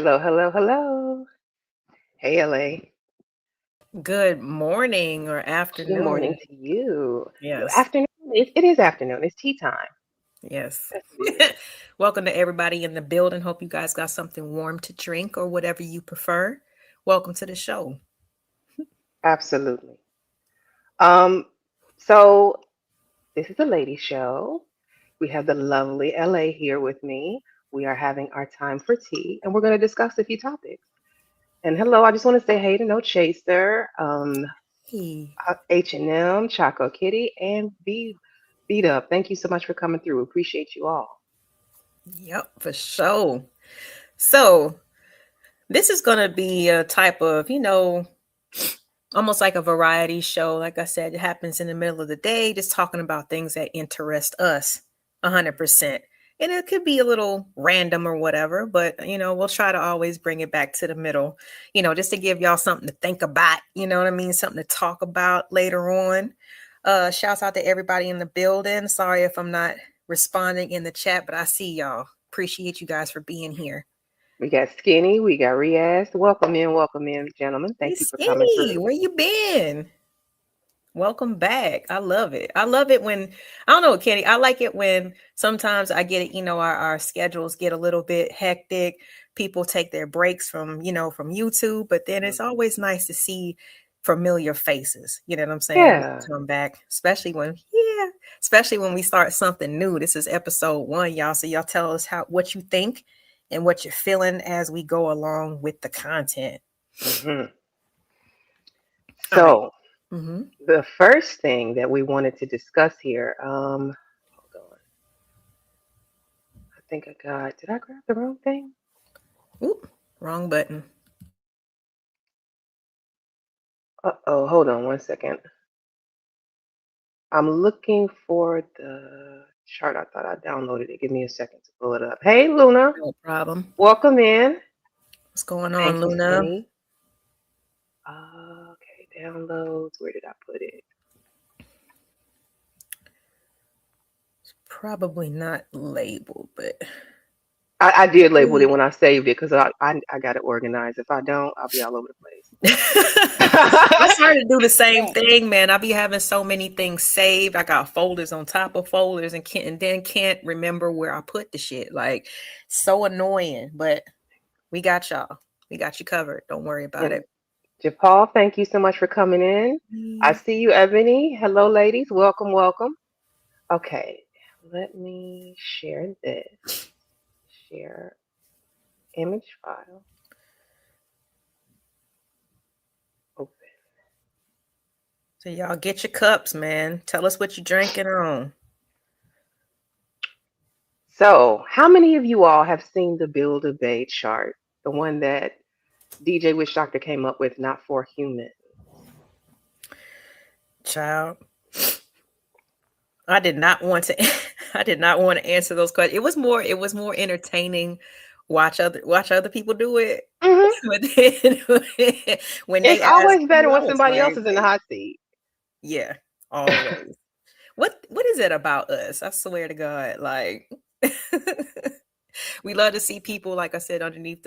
Hello, hello, hello. Hey, LA. Good morning or Good morning afternoon. to you. Yes, Afternoon. It is afternoon. It's tea time. yes. Yes, it is. Welcome to everybody in the building. Hope you guys got something warm to drink or whatever you prefer. Welcome to the show. Absolutely. Um, so this is a lady show. We have the lovely LA here with me. We are having our time for tea, and we're going to discuss a few topics. And hello, I just want to say hey to No Chaser, Hey. H&M, Choco Kitty, and Beat Up. Thank you so much for coming through. Appreciate you all. Yep, for sure. So, this is going to be a type of, almost like a variety show. Like I said, it happens in the middle of the day, just talking about things that interest us 100%. And it could be a little random or whatever, but we'll try to always bring it back to the middle, just to give y'all something to think about, you know what I mean? Something to talk about later on. Shouts out to everybody in the building. Sorry if I'm not responding in the chat, but I see y'all. Appreciate you guys for being here. We got Skinny, we got Riaz. Welcome in, gentlemen. Hey, Thank you for coming Skinny, through. where you been? Welcome back. I love it. I love it when, I don't know, Kenny, I like it when sometimes I get it, our schedules get a little bit hectic. People take their breaks from YouTube, but then it's Mhm. always nice to see familiar faces. You know what I'm saying? When Yeah, you come back, especially when we start something new. This is episode 1, y'all. So y'all tell us what you think and what you're feeling as we go along with the content. hmm. All right. So Mm-hmm. the first thing that we wanted to discuss here, hold on. I think I got. Did I grab the wrong thing? Oop, wrong button. Oh, hold on 1 second. I'm looking for the chart. I thought I downloaded it. Give me a second to pull it up. Hey, Luna, No problem. welcome in. What's going on, Thank you, Luna? Skinny. Okay, downloads. Where did I put it? Probably not labeled, but I did label it Ooh. when I saved it because I got it organized. If I don't, I'll be all over the I place. started to do the same thing, man. I be having so many things saved. I got folders on top of folders and then can't remember where I put the shit. Like so annoying, but we got y'all. We got you covered. Don't worry about And it. Japal, thank you so much for coming in. I see you, Ebony. Hello, ladies. Welcome, welcome. Okay, let me share this. Share image file. Open. So y'all get your cups, man. Tell us what you're drinking on. So, how many of you all have seen the Build a Bay chart? The one that DJ Wish Doctor came up with, not for humans. Child. I did not want to I did not want to answer those questions. It was more entertaining watch other people do it. Hmm. But then when It's they asked always better me, I when was somebody else like, is in the hot seat. yeah, always. What is it about us? I swear to God, like we love to see people, like I said, underneath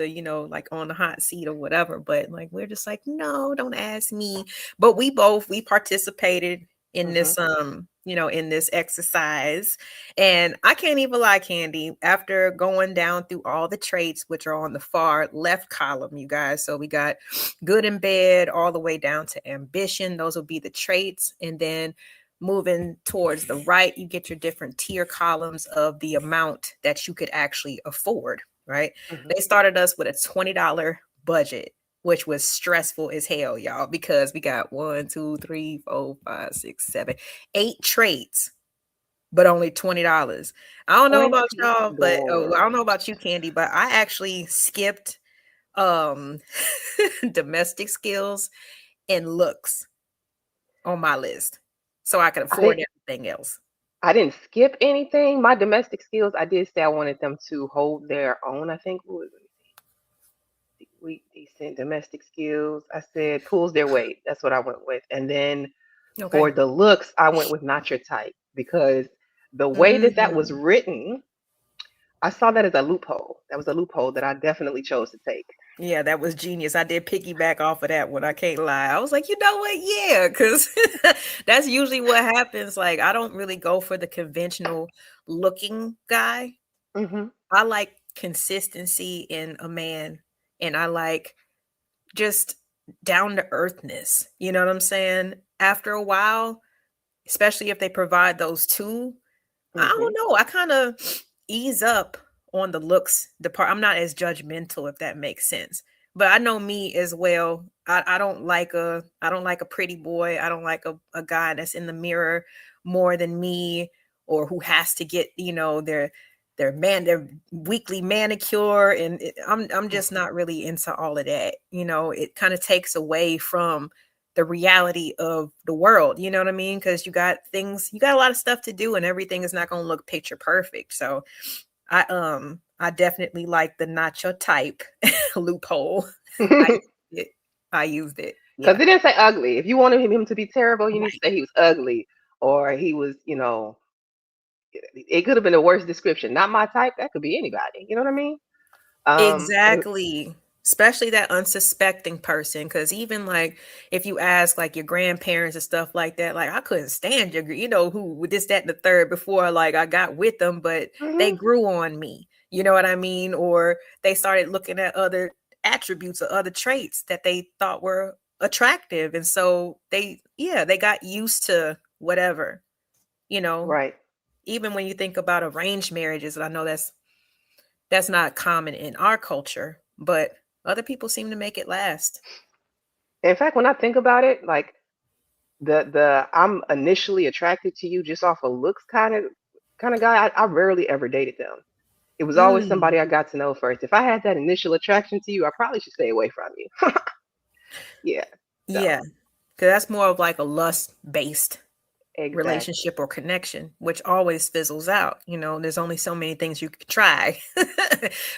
like on the hot seat or whatever, but like we're just like, no, don't ask me. But we participated in Hmm. in this exercise. And I can't even lie, Candy, after going down through all the traits, which are on the far left column, you guys. So we got good and bad all the way down to ambition. Those will be the traits. And then moving towards the right, you get your different tier columns of the amount that you could actually afford, right? Hmm. They started us with a $20 budget, which was stressful as hell, y'all, because we got 1, 2, 3, 4, 5, 6, 7, 8 trades, but only $20. I don't know about $20. y'all, but I don't know about you, Candy, but I actually skipped um domestic skills and looks on my list so I could I afford didn't. everything else. I didn't skip anything. My domestic skills, I did say I wanted them to hold their own. I think what was we decent domestic skills. I said pulls their weight. That's what I went with. And then for Okay. the looks, I went with not your type because the way that that was Mm. written, I saw that as a loophole. That was a loophole that I definitely chose to take. Yeah, that was genius. I did piggyback off of that one. I can't lie. I was like, you know what? Yeah, because that's usually what happens. Like, I don't really go for the conventional looking guy. Hmm. I like consistency in a man, and I like just down to earthness. You know what I'm saying? After a while, especially if they provide those two, I don't Hmm. know. I kind of ease up on the looks depart. I'm not as judgmental, if that makes sense. But I know me as well. I don't like a pretty boy. I don't like a guy that's in the mirror more than me, or who has to get, their weekly manicure. And I'm just Hmm. not really into all of that. It kind of takes away from the reality of the world, you know what I mean? Because you got a lot of stuff to do, and everything is not going to look picture perfect. So I definitely like the not your type loophole. I Because used it. I used it. it Yeah. didn't say ugly. If you wanted him to be terrible, you need to say he was ugly or he was, it could have been a worse description. Not my type. That could be anybody. You know what I mean? And Exactly. Especially that unsuspecting person. Because even like if you ask like your grandparents and stuff like that, like I couldn't stand who with this, that, and the third before like I got with them, but they mhm, grew on me. You know what I mean? Or they started looking at other attributes or other traits that they thought were attractive. And so they got used to whatever, you know, right. even when you think about arranged marriages, and I know that's not common in our culture, but other people seem to make it last. In fact, when I think about it, like the I'm initially attracted to you just off of looks kind of guy, I rarely ever dated them. It was always Mm, somebody I got to know first. If I had that initial attraction to you, I probably should stay away from you. Yeah. yeah, So because that's more of like a lust-based exactly. relationship or connection, which always fizzles out. There's only so many things you could try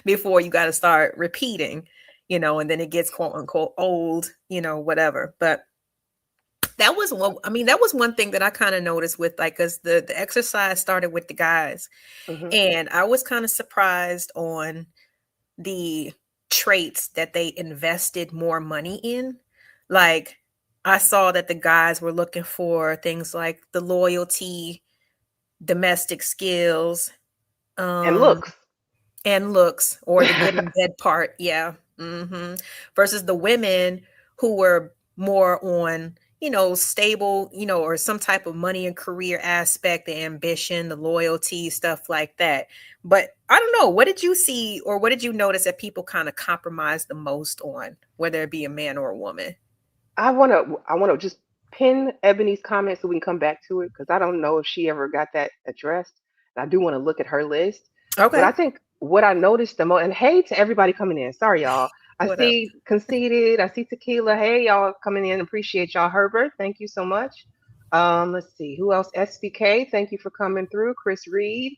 before you got to start repeating, and then it gets quote unquote old, whatever. But that was one thing that I kind of noticed with like, because the exercise started with the guys, Hmm. and I was kind of surprised on the traits that they invested more money in. Like, I saw that the guys were looking for things like the loyalty, domestic skills, And um, looks. and looks, or the good in bed part. Yeah. Versus the women who were more on, stable, or some type of money and career aspect, the ambition, the loyalty, stuff like that. But I don't know. What did you see, or what did you notice that people kind of compromise the most on, whether it be a man or a woman? I want to just pin Ebony's comment so we can come back to it because I don't know if she ever got that addressed. And I do want to look at her list. But I Okay. think what I noticed the most, and hey to everybody coming in. Sorry, y'all. I What up? see Conceited. I see Tequila. Hey, y'all coming in. Appreciate y'all. Herbert, thank you so much. Let's see who else. SBK, thank you for coming through. Chris Reed.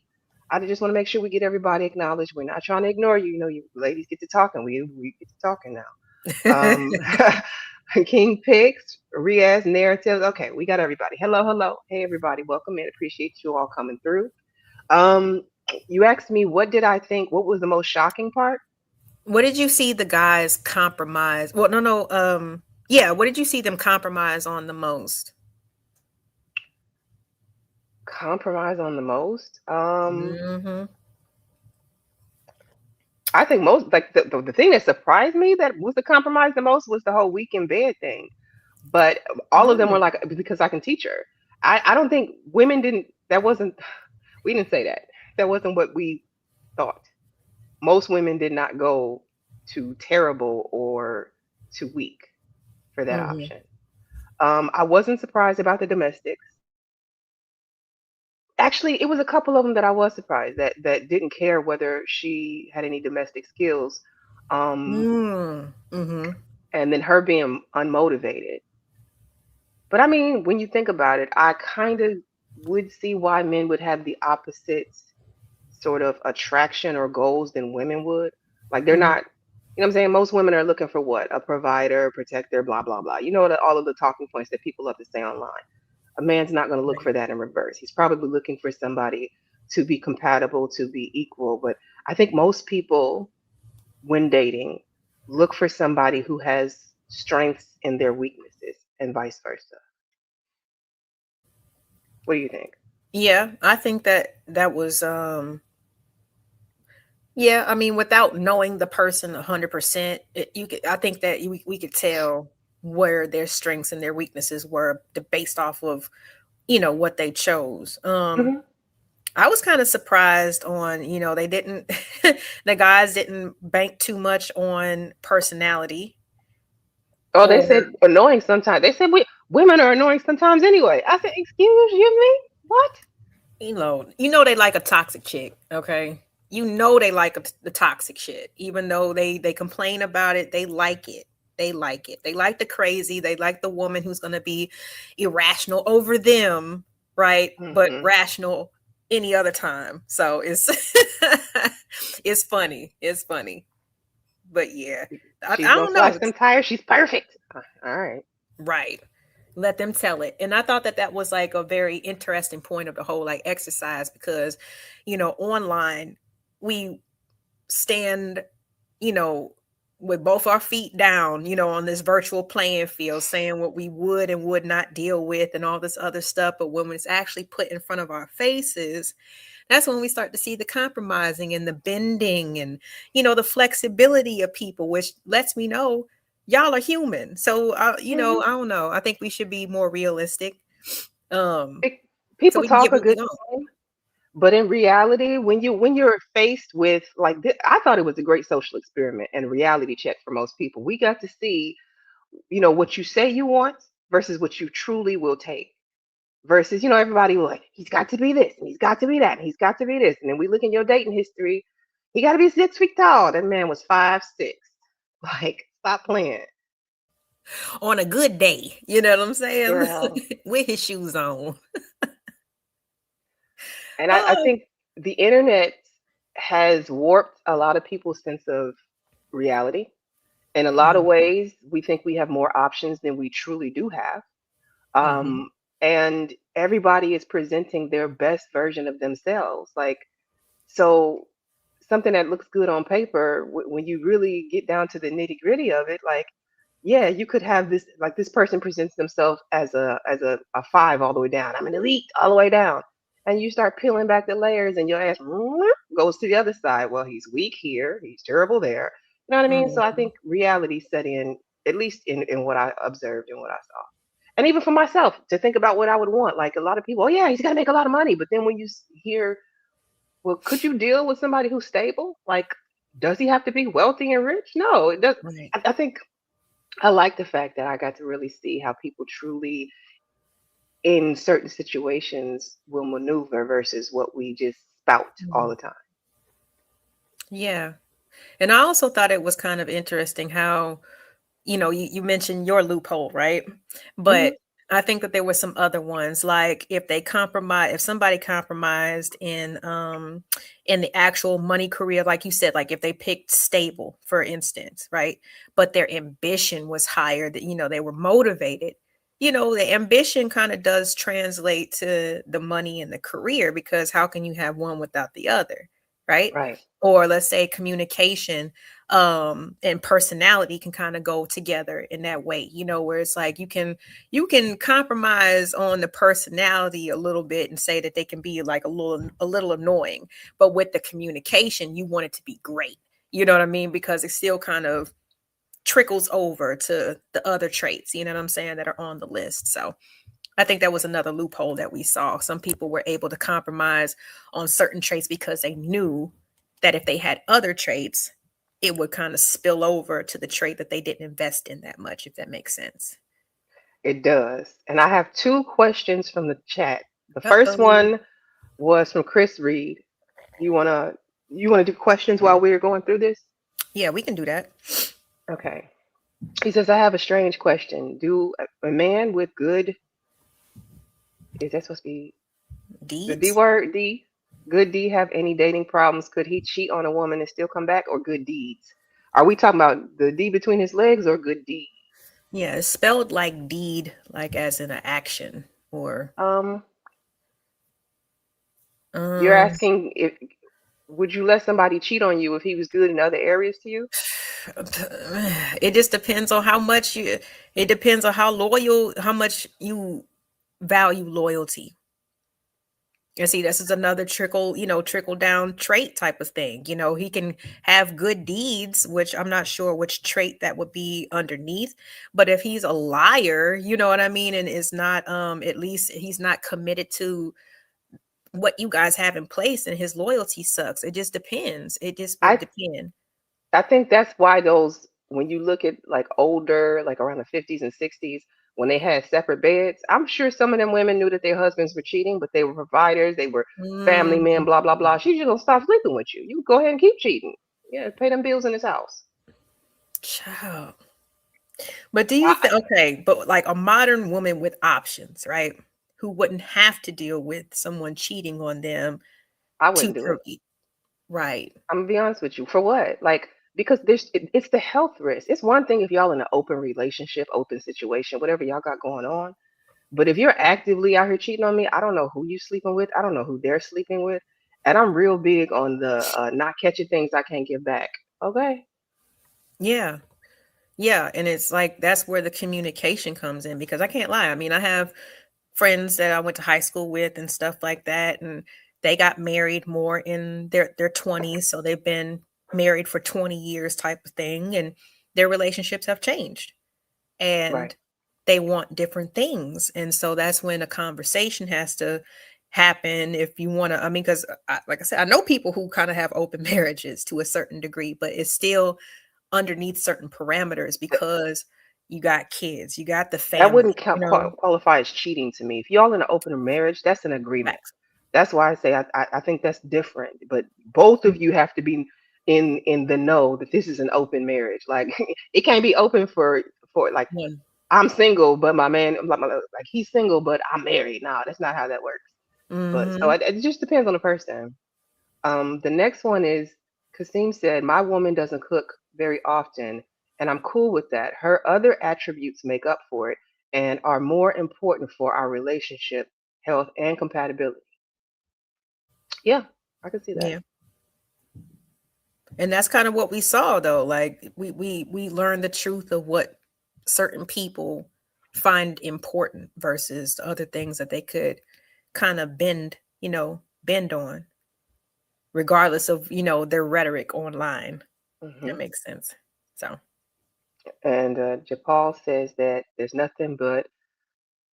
I just want to make sure we get everybody acknowledged. We're not trying to ignore you. You know, you ladies get to talking. We get to talking now. Um, King Picks, Riaz Narratives. Okay, we got everybody. Hello, hello. Hey, everybody. Welcome in. Appreciate you all coming through. Um, you asked me, what did I think? What was the most shocking part? What did you see the guys compromise? Well, no, no. Yeah. What did you see them compromise on the most? Compromise on the most? Hmm. I think most, like, the thing that surprised me that was the compromise the most was the whole week in bed thing. But all of them were like, because I can teach her. I don't think women didn't, that wasn't, we didn't say that. That wasn't what we thought. Most women did not go to terrible or to weak for that Hmm. option. I wasn't surprised about the domestics. Actually, it was a couple of them that I was surprised that didn't care whether she had any domestic skills, um, Mm, mhm. and then her being unmotivated. But I mean, when you think about it, I kind of would see why men would have the opposite sort of attraction or goals than women would. Like they're Mhm. not, you know what I'm saying? Most women are looking for what? A provider, protector, blah, blah, blah. You know, all of the talking points that people love to say online. A man's not going to look Right. for that in reverse. He's probably looking for somebody to be compatible, to be equal. But I think most people, when dating, look for somebody who has strengths in their weaknesses and vice versa. What do you think? Yeah, I think that that was yeah, I mean, without knowing the person 100%, you could, I think that we could tell where their strengths and their weaknesses were based off of, what they chose. Hmm. I was kind of surprised on, they didn't, the guys didn't bank too much on personality Oh, they or, said annoying sometimes. They said women are annoying sometimes anyway. I said, excuse me, what? they like a toxic chick. Okay. They like the toxic shit, even though they complain about it. They like it. They like it. They like the crazy. They like the woman who's going to be irrational over them, right? But Hmm. rational any other time. So it's it's funny. It's funny. But yeah, I She's gonna don't know. slash them tires. She's perfect. All right. Right. Let them tell it. And I thought that that was like a very interesting point of the whole like exercise because, online we stand, you know, with both our feet down, on this virtual playing field, saying what we would and would not deal with and all this other stuff. But when it's actually put in front of our faces, that's when we start to see the compromising and the bending and, the flexibility of people, which lets me know y'all are human. So, Hmm. I don't know. I think we should be more realistic. Um, so People we can talk get a what we good want. game, but in reality, when you're faced with like this, I thought it was a great social experiment and reality check for most people. We got to see, what you say you want versus what you truly will take. Versus, everybody was like, he's got to be this, and he's got to be that, and he's got to be this. And then we look in your dating history, he got to be 6 feet tall. That man was 5'6". Like, stop playing, On a good day, you know what I'm saying? girl. With his shoes on. And I Oh. think the internet has warped a lot of people's sense of reality. In a lot of Mhm, ways, we think we have more options than we truly do have. mhm, And everybody is presenting their best version of themselves. Like, so something that looks good on paper, when you really get down to the nitty gritty of it, like, yeah, you could have this, like this person presents themselves as a five all the way down. I'm an elite all the way down. And you start peeling back the layers and your ass goes to the other side. Well, he's weak here, he's terrible there. You know what I mean? So I mhm. think reality set in, at least in what I observed and what I saw. And even for myself, to think about what I would want. Like a lot of people, oh yeah, he's got to make a lot of money. But then when you hear, well, could you deal with somebody who's stable? Like, does he have to be wealthy and rich? No, it does. Right. I think I like the fact that I got to really see how people truly, in certain situations, will maneuver versus what we just spout all Mhm. the time. Yeah. And I also thought it was kind of interesting how, you mentioned your loophole, right? Hmm. But I think that there were some other ones, like if somebody compromised in the actual money career, like you said, like if they picked stable, for instance, right? But their ambition was higher, that they were motivated. The ambition kind of does translate to the money and the career because how can you have one without the other, right? Right. Or let's say communication and personality can kind of go together in that way, where it's like you can compromise on the personality a little bit and say that they can be like a little annoying, but with the communication you want it to be great, you know what I mean, because it still kind of trickles over to the other traits, you know what I'm saying, that are on the list. So I think that was another loophole that we saw. Some people were able to compromise on certain traits because they knew that if they had other traits, it would kind of spill over to the trait that they didn't invest in that much, if that makes sense. It does. And I have two questions from the chat. The first Uh-oh. one was from Chris Reed. You wanna you wanna do questions while we're going through this? Yeah, we can do that. Okay. He says, I have a strange question. Do a man with good, is that supposed to be the D Deeds. word, D? Good D have any dating problems? Could he cheat on a woman and still come back, or good deeds? Are we talking about the D between his legs or good D? Yeah, it's spelled like deed, like as in an action, or Um, you're um asking if Would you let somebody cheat on you if he was good in other areas to you? It just depends on how much you, it depends on how loyal, how much you value loyalty. And see, this is another trickle, trickle down trait type of thing. He can have good deeds, which I'm not sure which trait that would be underneath. But if he's a liar, you know what I mean, and is not, at least he's not committed to what you guys have in place, and his loyalty sucks. It just depends. It just would I depend. I think that's why those when you look at like older, like around the 50s and 60s, when they had separate beds, I'm sure some of them women knew that their husbands were cheating, but they were providers, they were family men, Mm, blah blah blah. She's just gonna stop sleeping with you. You go ahead and keep cheating. Yeah, pay them bills in his house. child. But do you I, think, okay, but like a modern woman with options, right? Who wouldn't have to deal with someone cheating on them I to wouldn't do it. right. I'm gonna be honest with you. For what? Like because it's the health risk. It's one thing if y'all in an open relationship, open situation, whatever y'all got going on. But if you're actively out here cheating on me, I don't know who you sleeping with. I don't know who they're sleeping with. And I'm real big on the not catching things I can't give back. Okay. Yeah. Yeah. And it's like that's where the communication comes in, because I can't lie. I mean, I have friends that I went to high school with and stuff like that. And they got married more in their 20s. So they've been married for 20 years type of thing. And their relationships have changed. Right. And they want different things. And so that's when a conversation has to happen if you want to. I mean, because like I said, I know people who kind of have open marriages to a certain degree, but it's still underneath certain parameters Th- because you got kids, you got the That family, wouldn't qualify as cheating to me. If y'all in an open marriage, that's an agreement. facts. That's why I say I think that's different. But both of you have to be in the know that this is an open marriage. Like it can't be open for like One. I'm single, but my man like he's single, but I'm married. No, that's not how that works. But so Mm-hmm. it just depends on the person. The next one is Kasim said, my woman doesn't cook very often, and I'm cool with that. Her other attributes make up for it and are more important for our relationship, health, and compatibility. Yeah, I can see that. Yeah. And that's kind of what we saw though. Like we learned the truth of what certain people find important versus the other things that they could kind of bend on, regardless of, their rhetoric online. That Hmm. makes sense. So, And Japal says that there's nothing but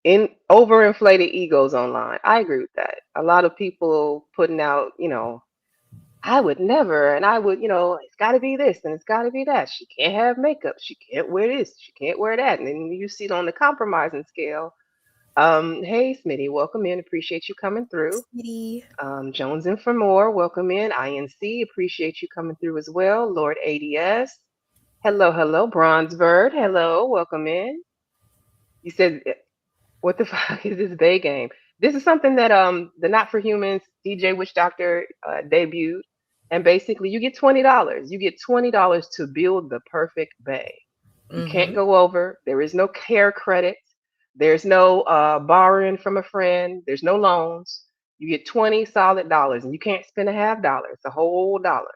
in overinflated egos online. I agree with that. A lot of people putting out, I would never, and I would, it's got to be this and it's got to be that. She can't have makeup. She can't wear this. She can't wear that. And then you see it on the compromising scale. Hey, Smitty, welcome in. Appreciate you coming through. Sweetie. Jones and for more, welcome in. INC, appreciate you coming through as well. Lord ADS, hello, hello. Bronze Bird, hello, welcome in. You said, what the fuck is this Bay game? This is something that the Not for Humans DJ Witch Doctor debuted, and basically you get $20. You get $20 to build the perfect bay. You can't Mm-hmm. go over. There is no care credit. There's no borrowing from a friend. There's no loans. You get 20 solid dollars, and you can't spend a half dollar. It's a whole dollar.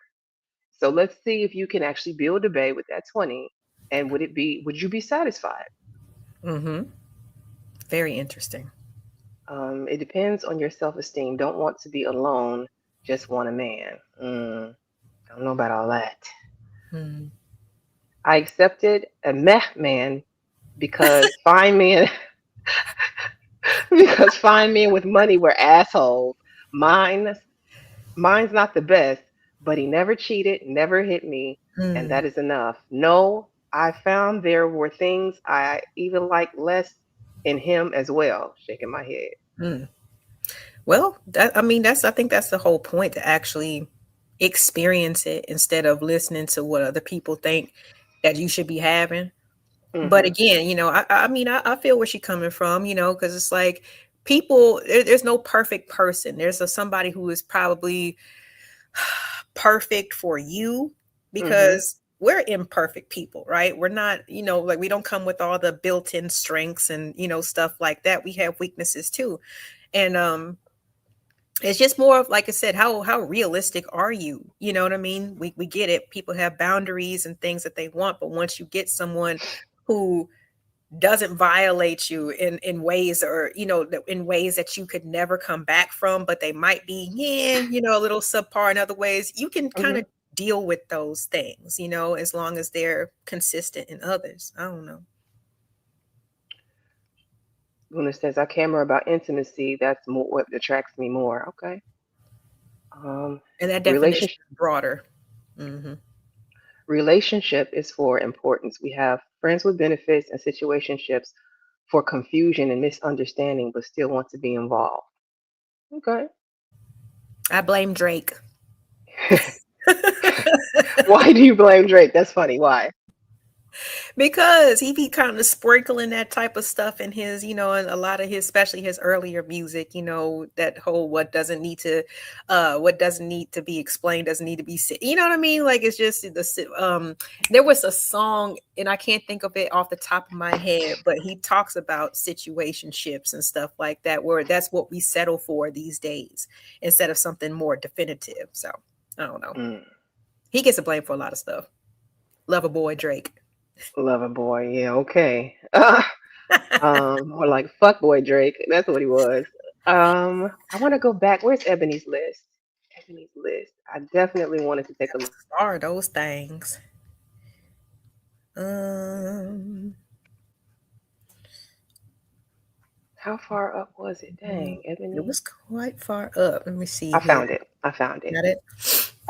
So let's see if you can actually build a bay with that 20. And would you be satisfied? Mm-hmm. Very interesting. It depends on your self esteem. Don't want to be alone, just want a man. I don't know about all that. Mm. I accepted a meh man because fine men because fine men with money were assholes. Mine mine's not the best, but he never cheated, never hit me, and Mm. that is enough. No, I found there were things I even liked less in him as well. Shaking my head. Mm. Well, I think that's the whole point, to actually experience it instead of listening to what other people think that you should be having. But Hmm. again, I feel where she's coming from, because it's like people, there's no perfect person. There's somebody who is probably perfect for you, Hmm. because we're imperfect people, right? We're not, like we don't come with all the built-in strengths and, stuff like that. We have weaknesses too. And It's just more of, like I said, how realistic are you? You know what I mean? We get it. People have boundaries and things that they want, but once you get someone who doesn't violate you in ways, or in ways that you could never come back from, but they might be, a little subpar in other ways, you can kind Hmm. of deal with those things, as long as they're consistent in others. I don't know. When it says I care more about intimacy, that's more what attracts me more. Okay. Um, And that definition relationship is broader. Hmm. relationship is for importance. We have friends with benefits and situationships for confusion and misunderstanding, but still want to be involved. Okay. I blame Drake. Why do you blame Drake? That's funny. Why? Because he be kind of sprinkling that type of stuff in his, and a lot of his, especially his earlier music, that whole what doesn't need to be explained doesn't need to be said. You know what I mean? Like, it's just there was a song, and I can't think of it off the top of my head, but he talks about situationships and stuff like that, where that's what we settle for these days instead of something more definitive. So I don't know. Mm, He gets a blame for a lot of stuff. Lover boy Drake. lover boy. Yeah. Okay. Or like fuck boy Drake. That's what he was. I want to go back. Where's Ebony's list? Ebony's list. I definitely wanted to take a look. Are those things? Um, How far up was it? mm, Dang, it Ebony. was quite far up. Let me see I here. found it. I found it. Got it?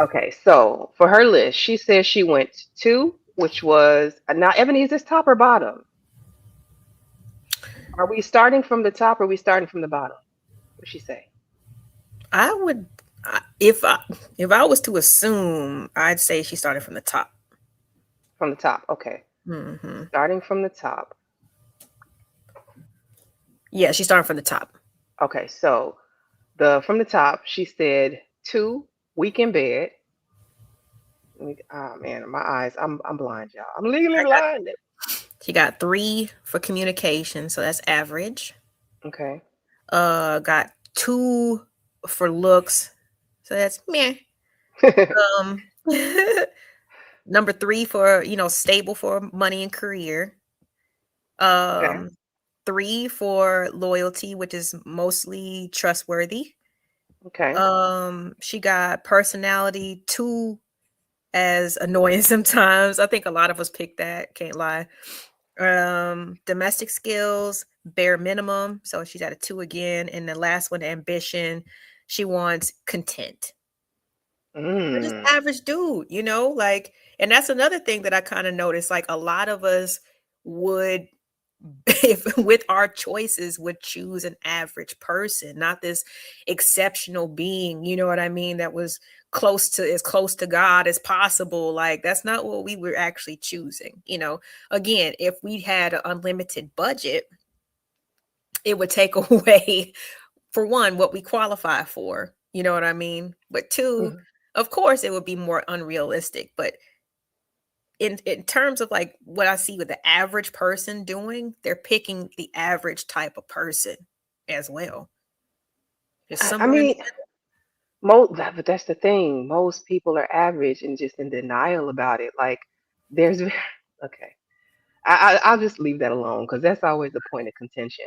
Okay, so for her list, she says she went two, which was now Ebony, is this top or bottom? Are we starting from the top or are we starting from the bottom? What she say? I would, if I was to assume, I'd say she started from the top. From the top. Okay. Hmm. Starting from the top. Yeah, she started from the top. Okay, so the from the top, she said two, week in bed. Oh man, my eyes. I'm blind, y'all. I'm legally I got blind. She got 3 for communication, so that's average. Okay. Got 2 for looks, so that's meh. Um, number 3 for stable for money and career. Okay. Um, 3 for loyalty, which is mostly trustworthy. Okay. She got personality 2 as annoying sometimes. I think a lot of us picked that, can't lie. Domestic skills, bare minimum. So she's at a 2 again. And the last one, ambition, she wants content. So just Mm. average dude, like, and that's another thing that I kind of noticed. Like, a lot of us would, if with our choices, would choose an average person, not this exceptional being, you know what I mean, that was close to God as possible. Like, that's not what we were actually choosing. Again, if we had an unlimited budget, it would take away, for one, what we qualify for, you know what I mean, but two, Mhm. of course, it would be more unrealistic. But in terms of like what I see with the average person doing, they're picking the average type of person as well. Just I somewhere in the mean, but that's the thing. Most people are average and just in denial about it. Like, there's, okay. I'll just leave that alone because that's always the point of contention.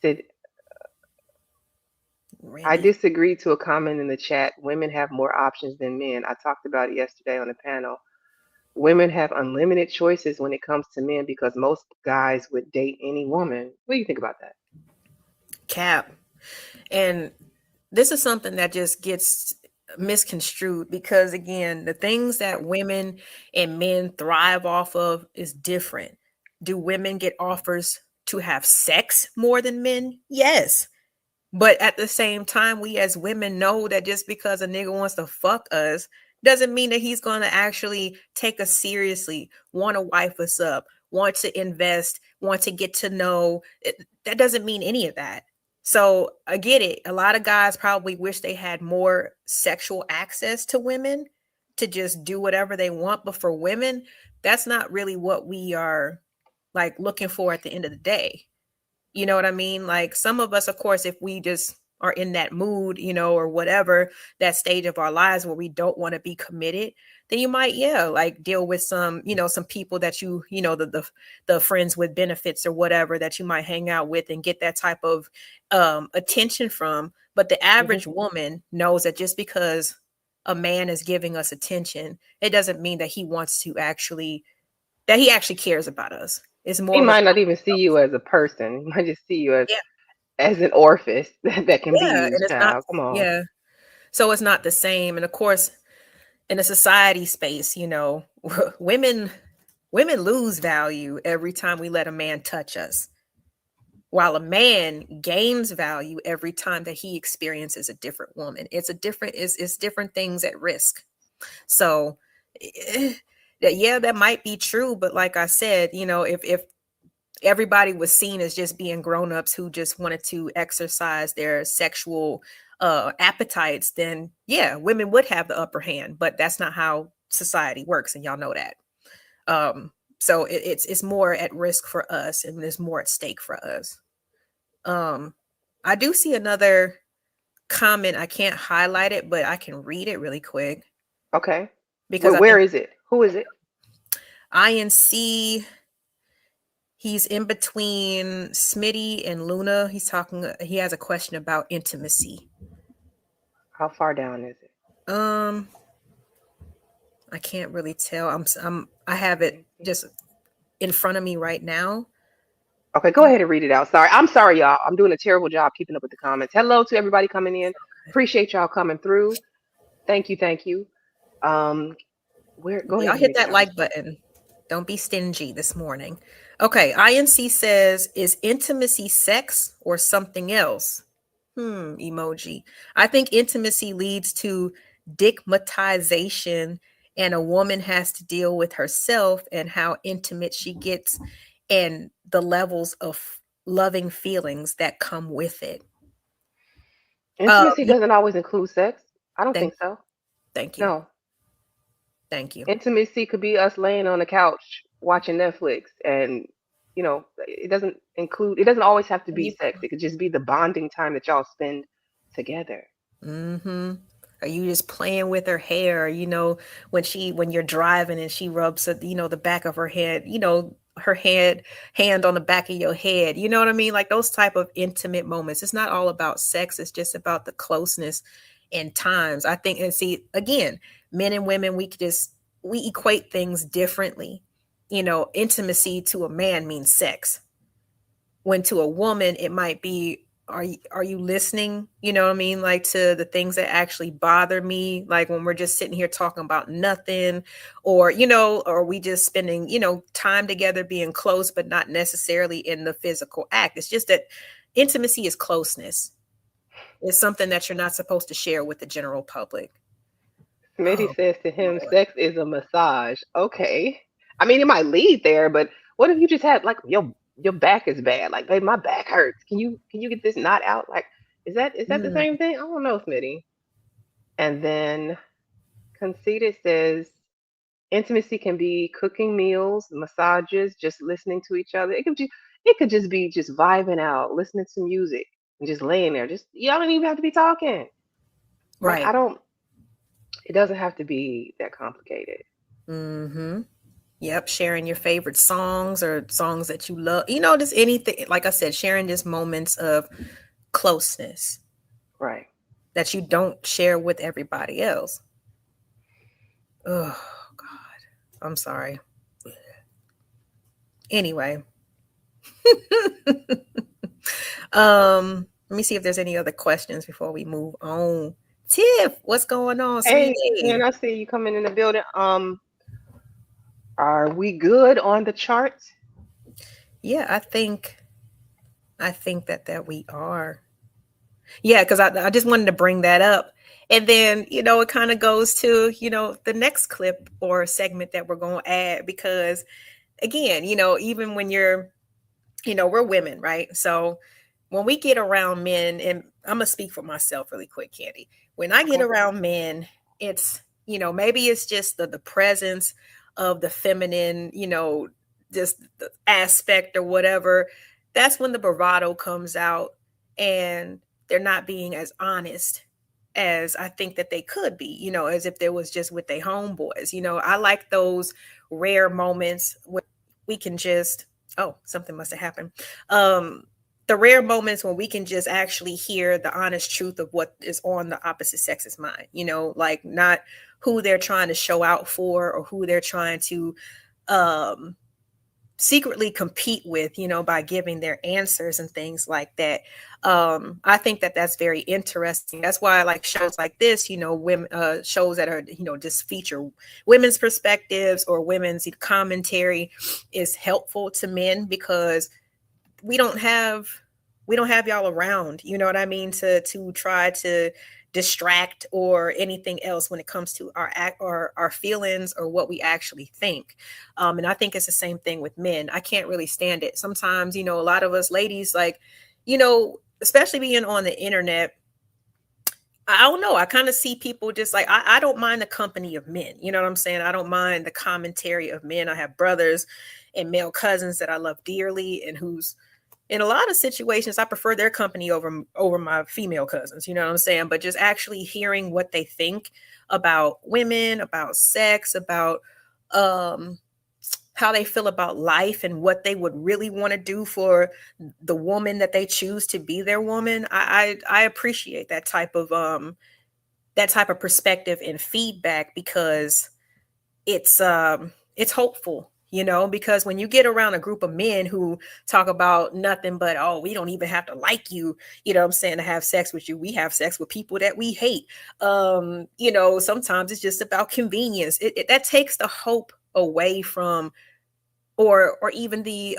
Said, middle. I Randy. disagree to a comment in the chat. Women have more options than men. I talked about it yesterday on the panel. Women have unlimited choices when it comes to men because most guys would date any woman. What do you think about that? Cap. And this is something that just gets misconstrued because, again, the things that women and men thrive off of is different. Do women get offers to have sex more than men? Yes. But at the same time, we as women know that just because a nigga wants to fuck us doesn't mean that he's going to actually take us seriously, want to wife us up, want to invest, want to get to know. That doesn't mean any of that. So I get it. A lot of guys probably wish they had more sexual access to women to just do whatever they want. But for women, that's not really what we are like looking for at the end of the day. You know what I mean? Like, some of us, of course, if we just are in that mood, or whatever, that stage of our lives where we don't want to be committed, then you might, like deal with some, some people that the friends with benefits or whatever that you might hang out with and get that type of attention from. But the Mhm. average woman knows that just because a man is giving us attention, it doesn't mean that he actually cares about us. It's He more of a might not even see you as a person. He might just see you yeah, as an orifice that can be yeah, and used, it's not child. Come on. yeah. So it's not the same. And of course, in a society space, women women lose value every time we let a man touch us, while a man gains value every time that he experiences a different woman. It's different things at risk. So that might be true, but like I said, if everybody was seen as just being grown-ups who just wanted to exercise their sexual appetites, then yeah, women would have the upper hand, but that's not how society works, and y'all know that. So it's more at risk for us, and there's more at stake for us. I do see another comment. I can't highlight it, but I can read it really quick Okay. because I Where think is it? Who is it? INC, he's in between Smitty and Luna. He has a question about intimacy. How far down is it? Um, I can't really tell. I have it just in front of me right now. Okay, go ahead and read it out. Sorry. I'm sorry, y'all. I'm doing a terrible job keeping up with the comments. Hello to everybody coming in. Appreciate y'all coming through. Thank you, thank you. Um, go ahead Y'all and hit read it that out. like button. Don't be stingy this morning. Okay, INC says, is intimacy sex or something else? Emoji. I think intimacy leads to digmatization, and a woman has to deal with herself and how intimate she gets and the levels of loving feelings that come with it. Intimacy Yeah, doesn't always include sex. I don't thank think so. thank you. No. Thank you. Intimacy could be us laying on the couch watching Netflix, and it doesn't always have to be You sex. It could just be the bonding time that y'all spend together. Mm-hmm. Are you just playing with her hair? When you're driving and she rubs, the back of her head, her hand on the back of your head. You know what I mean? Like those type of intimate moments. It's not all about sex. It's just about the closeness and times. I think, and see, again, men and women, we equate things differently. Intimacy to a man means sex, when to a woman it might be, are you listening, you know what I mean, like to the things that actually bother me, like when we're just sitting here talking about nothing, or or we just spending time together being close but not necessarily in the physical act. It's just that intimacy is closeness. It's something that you're not supposed to share with the general public. Smitty Oh says to him, Lord. sex is a massage. Okay. I mean, it might lead there, but what if you just had like your back is bad? Like, babe, my back hurts. Can you get this knot out? Like, is that the Mm, same thing? I don't know, Smitty. And then Conceited says, intimacy can be cooking meals, massages, just listening to each other. It could just be just vibing out, listening to music, and just laying there. Just y'all don't even have to be talking. Like I right. don't. It doesn't have to be that complicated. Mm-hmm. Yep, sharing your favorite songs or songs that you love. Just anything. Like I said, sharing just moments of closeness Right. that you don't share with everybody else. Oh God, I'm sorry. Anyway, let me see if there's any other questions before we move on. Tiff, what's going on, Hey, man, sweetie? I see you coming in the building. Are we good on the chart? Yeah, I think that we are. Yeah, because I just wanted to bring that up. And then, it kind of goes to, the next clip or segment that we're going to add, because again, even when we're women, right? So when we get around men, and I'm going to speak for myself really quick, Candy. When I get Okay. around men, it's, maybe it's just the presence of the feminine, just the aspect or whatever. That's when the bravado comes out. And they're not being as honest as I think that they could be, you know, as if there was just with their homeboys. You know, I like those rare moments where we can just, oh, something must have happened. The rare moments when we can just actually hear the honest truth of what is on the opposite sex's mind, you know, like not who they're trying to show out for or who they're trying to secretly compete with, you know, by giving their answers and things like that. I think that that's very interesting. That's why I like shows like this, you know, women shows that are, you know, just feature women's perspectives or women's commentary is helpful to men, because we don't have y'all around, you know what I mean, to try to distract or anything else when it comes to our act or our feelings or what we actually think. And I think it's the same thing with men. I can't really stand it. Sometimes, you know, a lot of us ladies, like, you know, especially being on the internet, I don't know. I kind of see people just like, I don't mind the company of men. You know what I'm saying? I don't mind the commentary of men. I have brothers and male cousins that I love dearly, and who's, in a lot of situations, I prefer their company over my female cousins, you know what I'm saying? But just actually hearing what they think about women, about sex, about how they feel about life and what they would really want to do for the woman that they choose to be their woman. I appreciate that type of perspective and feedback, because it's hopeful. You know, because when you get around a group of men who talk about nothing but, oh, we don't even have to like you, you know what I'm saying, to have sex with you. We have sex with people that we hate. You know, sometimes it's just about convenience. That takes the hope away from, or even the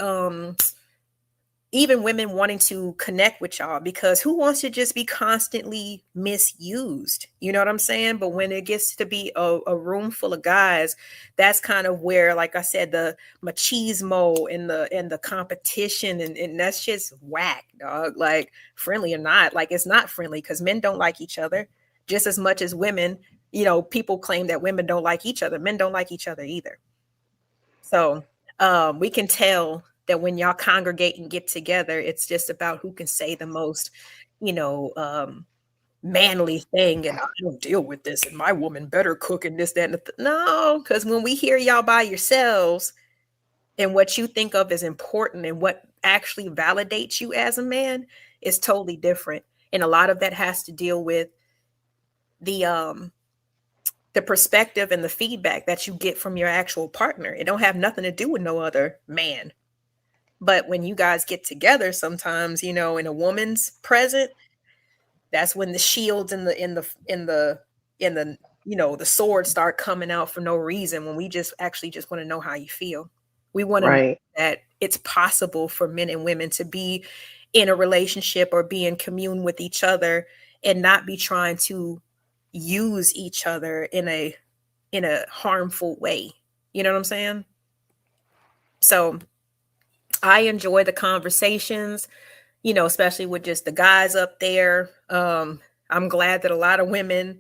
even women wanting to connect with y'all, because who wants to just be constantly misused? You know what I'm saying? But when it gets to be a room full of guys, that's kind of where, like I said, the machismo and the competition, and that's just whack, dog. Like, friendly or not, like, it's not friendly, because men don't like each other just as much as women. You know, people claim that women don't like each other. Men don't like each other either. So we can tell that when y'all congregate and get together, it's just about who can say the most, you know, manly thing, and I don't deal with this, and my woman better cook and this, that, and no, because when we hear y'all by yourselves and what you think of as important and what actually validates you as a man is totally different. And a lot of that has to deal with the perspective and the feedback that you get from your actual partner. It don't have nothing to do with no other man. But when you guys get together, sometimes, you know, in a woman's present, that's when the shields and the you know, the swords start coming out for no reason, when we just want to know how you feel. We want to know that it's possible for men and women to be in a relationship or be in commune with each other and not be trying to use each other in a harmful way. You know what I'm saying? So I enjoy the conversations, you know, especially with just the guys up there. I'm glad that a lot of women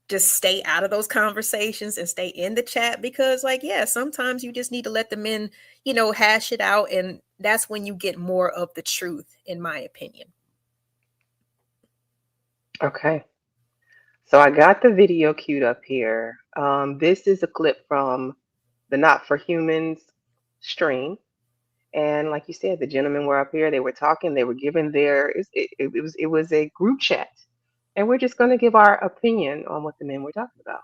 just stay out of those conversations and stay in the chat, because, like, yeah, sometimes you just need to let the men, you know, hash it out. And that's when you get more of the truth, in my opinion. Okay. So I got the video queued up here. This is a clip from the Not for Humans stream. And like you said, the gentlemen were up here, they were talking, they were giving their, it was a group chat. And we're just going to give our opinion on what the men were talking about.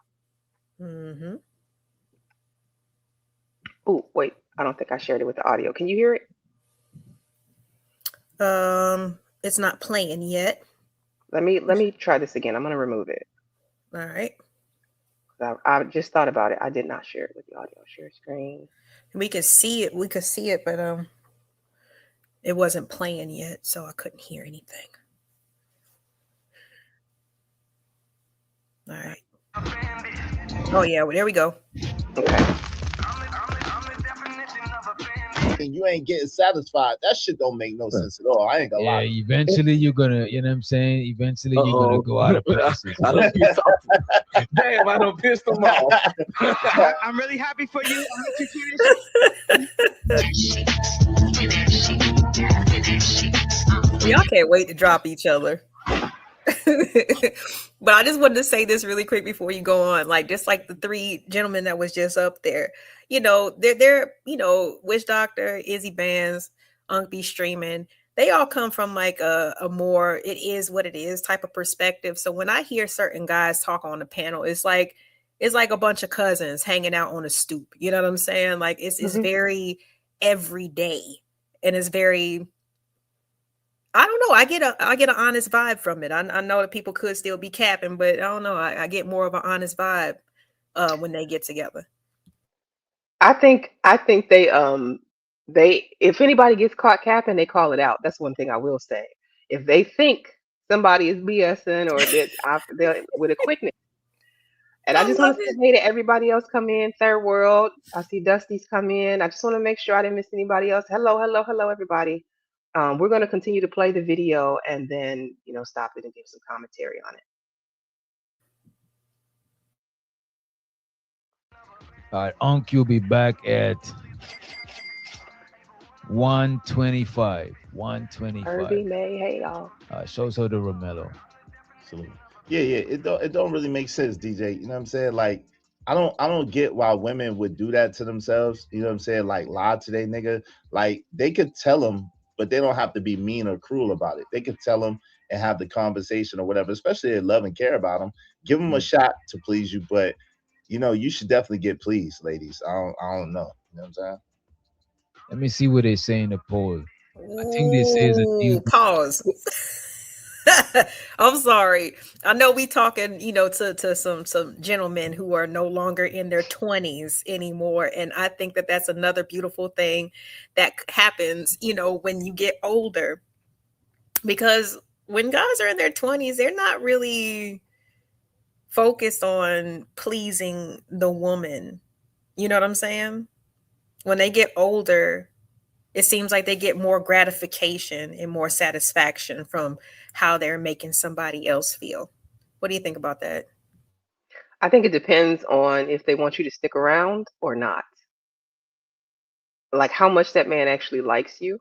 Mm-hmm. Oh, wait, I don't think I shared it with the audio. Can you hear it? It's not playing yet. Let me try this again. I'm going to remove it. All right. I just thought about it. I did not share it with the audio. Share screen. We could see it. We could see it, but it wasn't playing yet, so I couldn't hear anything. All right. Oh yeah, well, there we go. Okay. And you ain't getting satisfied. That shit don't make no sense at all. I ain't gonna lie. Yeah, eventually you're gonna, you know what I'm saying? Eventually you're gonna go out of places. Damn, I don't piss them off. I'm really happy for you. I'll let you finish. Y'all can't wait to drop each other. But I just wanted to say this really quick before you go on. Like, just like the three gentlemen that was just up there, they're Witch Doctor, Izzy Bands, Unk B Streaming. They all come from like a more it is what it is type of perspective. So when I hear certain guys talk on the panel, it's like a bunch of cousins hanging out on a stoop. You know what I'm saying? Like it's very everyday, and it's very, I don't know. I get an honest vibe from it. I know that people could still be capping, but I don't know. I get more of an honest vibe when they get together. I think they if anybody gets caught capping, they call it out. That's one thing I will say. If they think somebody is BSing or they're with a quickness. And I I just love want to say it. hey to everybody else come in. Third World. I see Dusty's come in. I just want to make sure I didn't miss anybody else. Hello, hello, hello, everybody. We're going to continue to play the video and then stop it and give some commentary on it. All right, Unc, you'll be back at 125. 125. Herbie, May, hey y'all. Show the Romello. Absolutely. Yeah. It don't really make sense, DJ. You know what I'm saying? Like, I don't get why women would do that to themselves. You know what I'm saying? Like, lie to their nigga. Like, they could tell them, but they don't have to be mean or cruel about it. They could tell them and have the conversation or whatever, especially if they love and care about them. Give them a shot to please you, but you should definitely get pleased, ladies. I don't know. You know what I'm saying? Let me see what they say in the poll. I think they say it's a deal. Pause. I'm sorry. I know we talking, to some gentlemen who are no longer in their 20s anymore, and I think that that's another beautiful thing that happens, when you get older, because when guys are in their 20s, they're not really focused on pleasing the woman. You know what I'm saying? When they get older, it seems like they get more gratification and more satisfaction from how they're making somebody else feel. What do you think about that? I think it depends on if they want you to stick around or not. Like how much that man actually likes you.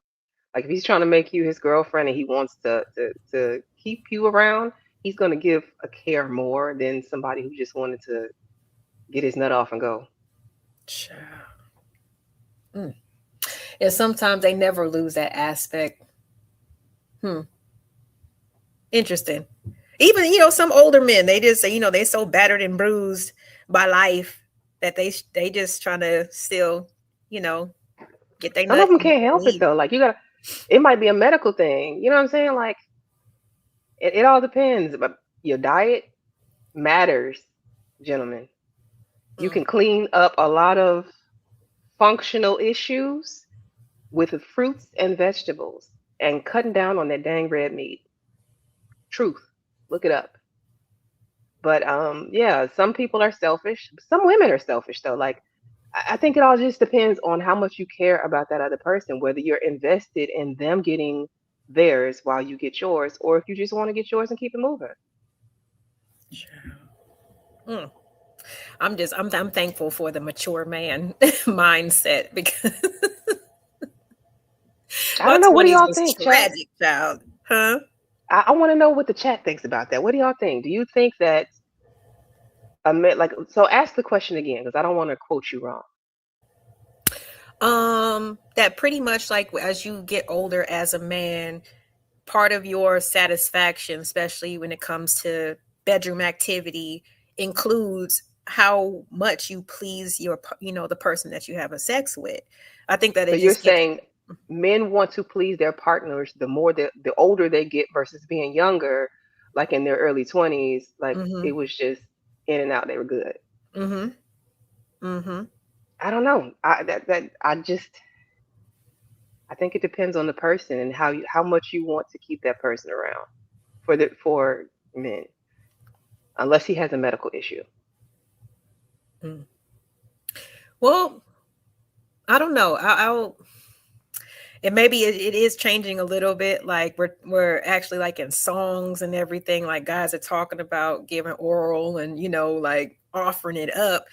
Like if he's trying to make you his girlfriend and he wants to keep you around, he's going to give a care more than somebody who just wanted to get his nut off and go. Mm. And sometimes they never lose that aspect. Interesting. Even some older men, they just say they so battered and bruised by life that they just trying to still get their Some nut of them and can't help it leave. though. Like it might be a medical thing. You know what I'm saying? Like it all depends. But your diet matters, gentlemen. You can clean up a lot of functional issues with the fruits and vegetables and cutting down on that dang red meat. Truth. Look it up. But yeah, some people are selfish. Some women are selfish though. Like I think it all just depends on how much you care about that other person, whether you're invested in them getting theirs while you get yours, or if you just want to get yours and keep it moving. I'm thankful for the mature man mindset, because I don't know. What do 20s y'all was think, chat? tragic, child. Huh? I want to know what the chat thinks about that. What do y'all think? Do you think that so ask the question again because I don't want to quote you wrong. That pretty much like as you get older as a man, part of your satisfaction, especially when it comes to bedroom activity, includes how much you please the person that you have a sex with. I think that So it you're just gets. saying men want to please their partners the older they get versus being younger, like in their early 20s, like it was just in and out, they were good. I don't know. I think it depends on the person and how much you want to keep that person around for men, unless he has a medical issue. Well, I don't know. And maybe it is changing a little bit. Like we're actually like in songs and everything. Like guys are talking about giving oral and like offering it up.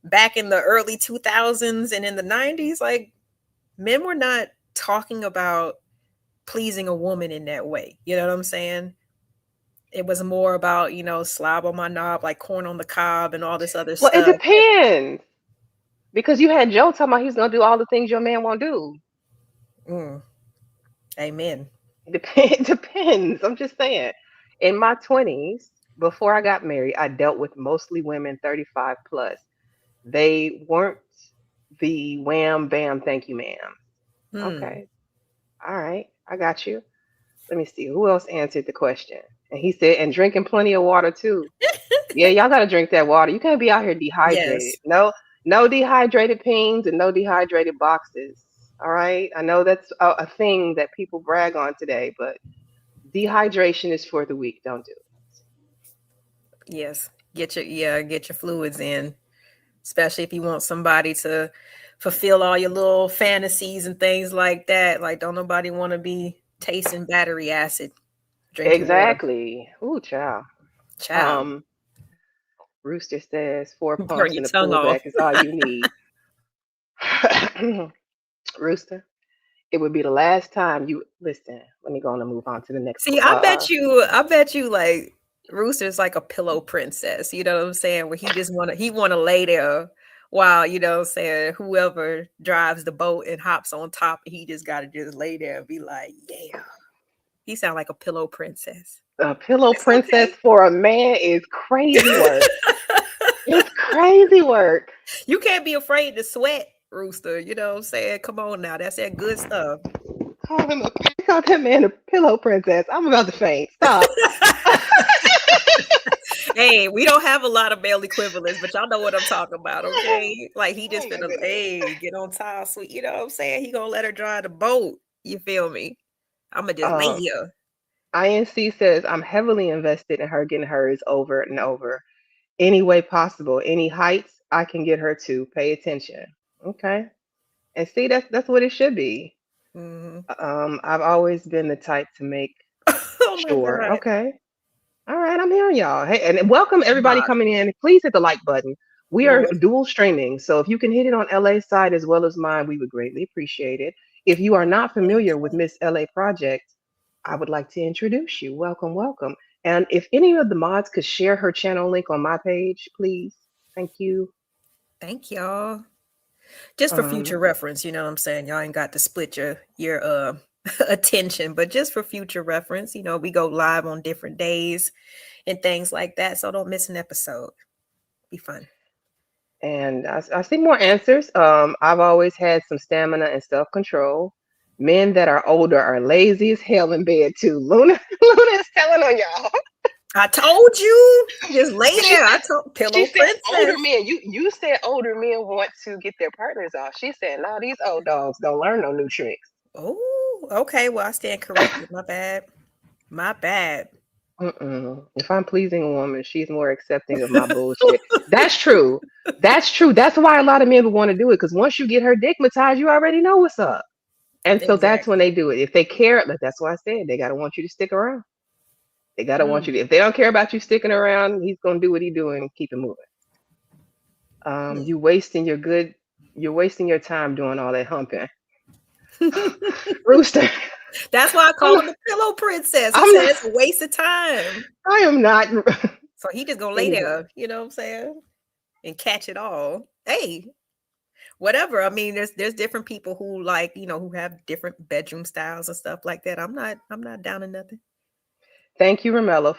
Back in the early 2000s and in the 90s, like men were not talking about pleasing a woman in that way. You know what I'm saying? It was more about, slob on my knob, like corn on the cob and all this other Well, it stuff. depends. Because you had Joe talking about he's gonna do all the things your man won't do. Mm, amen. It depends. I'm just saying. In my 20s, before I got married, I dealt with mostly women 35 plus. They weren't the wham bam, thank you, ma'am. Hmm. Okay. All right. I got you. Let me see. Who else answered the question? And he said, and drinking plenty of water too. Yeah, y'all gotta drink that water. You can't be out here dehydrated. Yes. No, no dehydrated peens and no dehydrated boxes. All right. I know that's a thing that people brag on today, but dehydration is for the weak. Don't do Yes. Get your fluids in, especially if you want somebody to fulfill all your little fantasies and things like that. Like, don't nobody want to be tasting battery acid. it. Drink your water. Exactly. Ooh, child. Child. Um, Rooster says 4 pumps Burn your and a tongue off. pullback is all you need. Rooster, it would be the last time you listen. Let me go on and move on to the next. See, I bet you like Rooster's like a pillow princess, you know what I'm saying? Where he wanna lay there while, what I'm saying, whoever drives the boat and hops on top, and he just gotta just lay there and be like, yeah. He sound like a pillow princess. A pillow It's princess okay. for a man is crazy work. It's crazy work. You can't be afraid to sweat, Rooster. You know what I'm saying? Come on now. That's that good stuff. Call that man a pillow princess. I'm about to faint. Stop. Hey, we don't have a lot of male equivalents, but y'all know what I'm talking about, Oh okay? Like he just my finna, goodness. hey, get on time, sweet. You know what I'm saying? He gonna let her drive the boat. You feel me? I'ma just lay Um, here. INC says I'm heavily invested in her getting hers over and over. Any way possible, any heights I can get her to. Pay attention. Okay. And see, that's what it should be. Mhm. I've always been the type to make Oh my sure. god. Okay. All right, I'm hearing y'all. Hey, and welcome everybody Nah. coming in. Please hit the like button. We are Lord. dual streaming, so if you can hit it on LA side as well as mine, we would greatly appreciate it. If you are not familiar with Miss LA Project, I would like to introduce you. Welcome, welcome. And if any of the mods could share her channel link on my page, please. Thank you. Thank y'all. Just for Um, future reference, you know what I'm saying? Y'all ain't got to split your attention, but just for future reference, we go live on different days and things like that. So don't miss an episode. Be fun. and I see more answers. I've always had some stamina and self control. Men that are older are lazy as hell in bed too. Luna, Luna is telling on y'all. I told you, just lay She there. I said told she pillow said older princess. men. You said older men want to get their partners off. She said, no, these old dogs don't learn no new tricks. Oh, okay. Well, I stand corrected. My bad. My bad. Mm-mm. If I'm pleasing a woman, she's more accepting of my bullshit. That's true. That's true. That's why a lot of men would want to do it because once you get her dickmatized, you already know what's up. And so that's when Exactly. they do it. If they care, but that's why I said they gotta want you to stick around. They gotta want you Mm, to. If they don't care about you sticking around, he's gonna do what he's doing and keep it moving. mm. You wasting your good. You're wasting your time doing all that humping. Rooster, That's why I call I'm, him a pillow princess. He I'm said not, it's a waste of time. I am not. So he just gonna lay Anyway, there, you know what I'm saying? And catch it all. Hey, whatever. I mean, there's different people who like, who have different bedroom styles and stuff like that. I'm not down to nothing. thank you, Romello,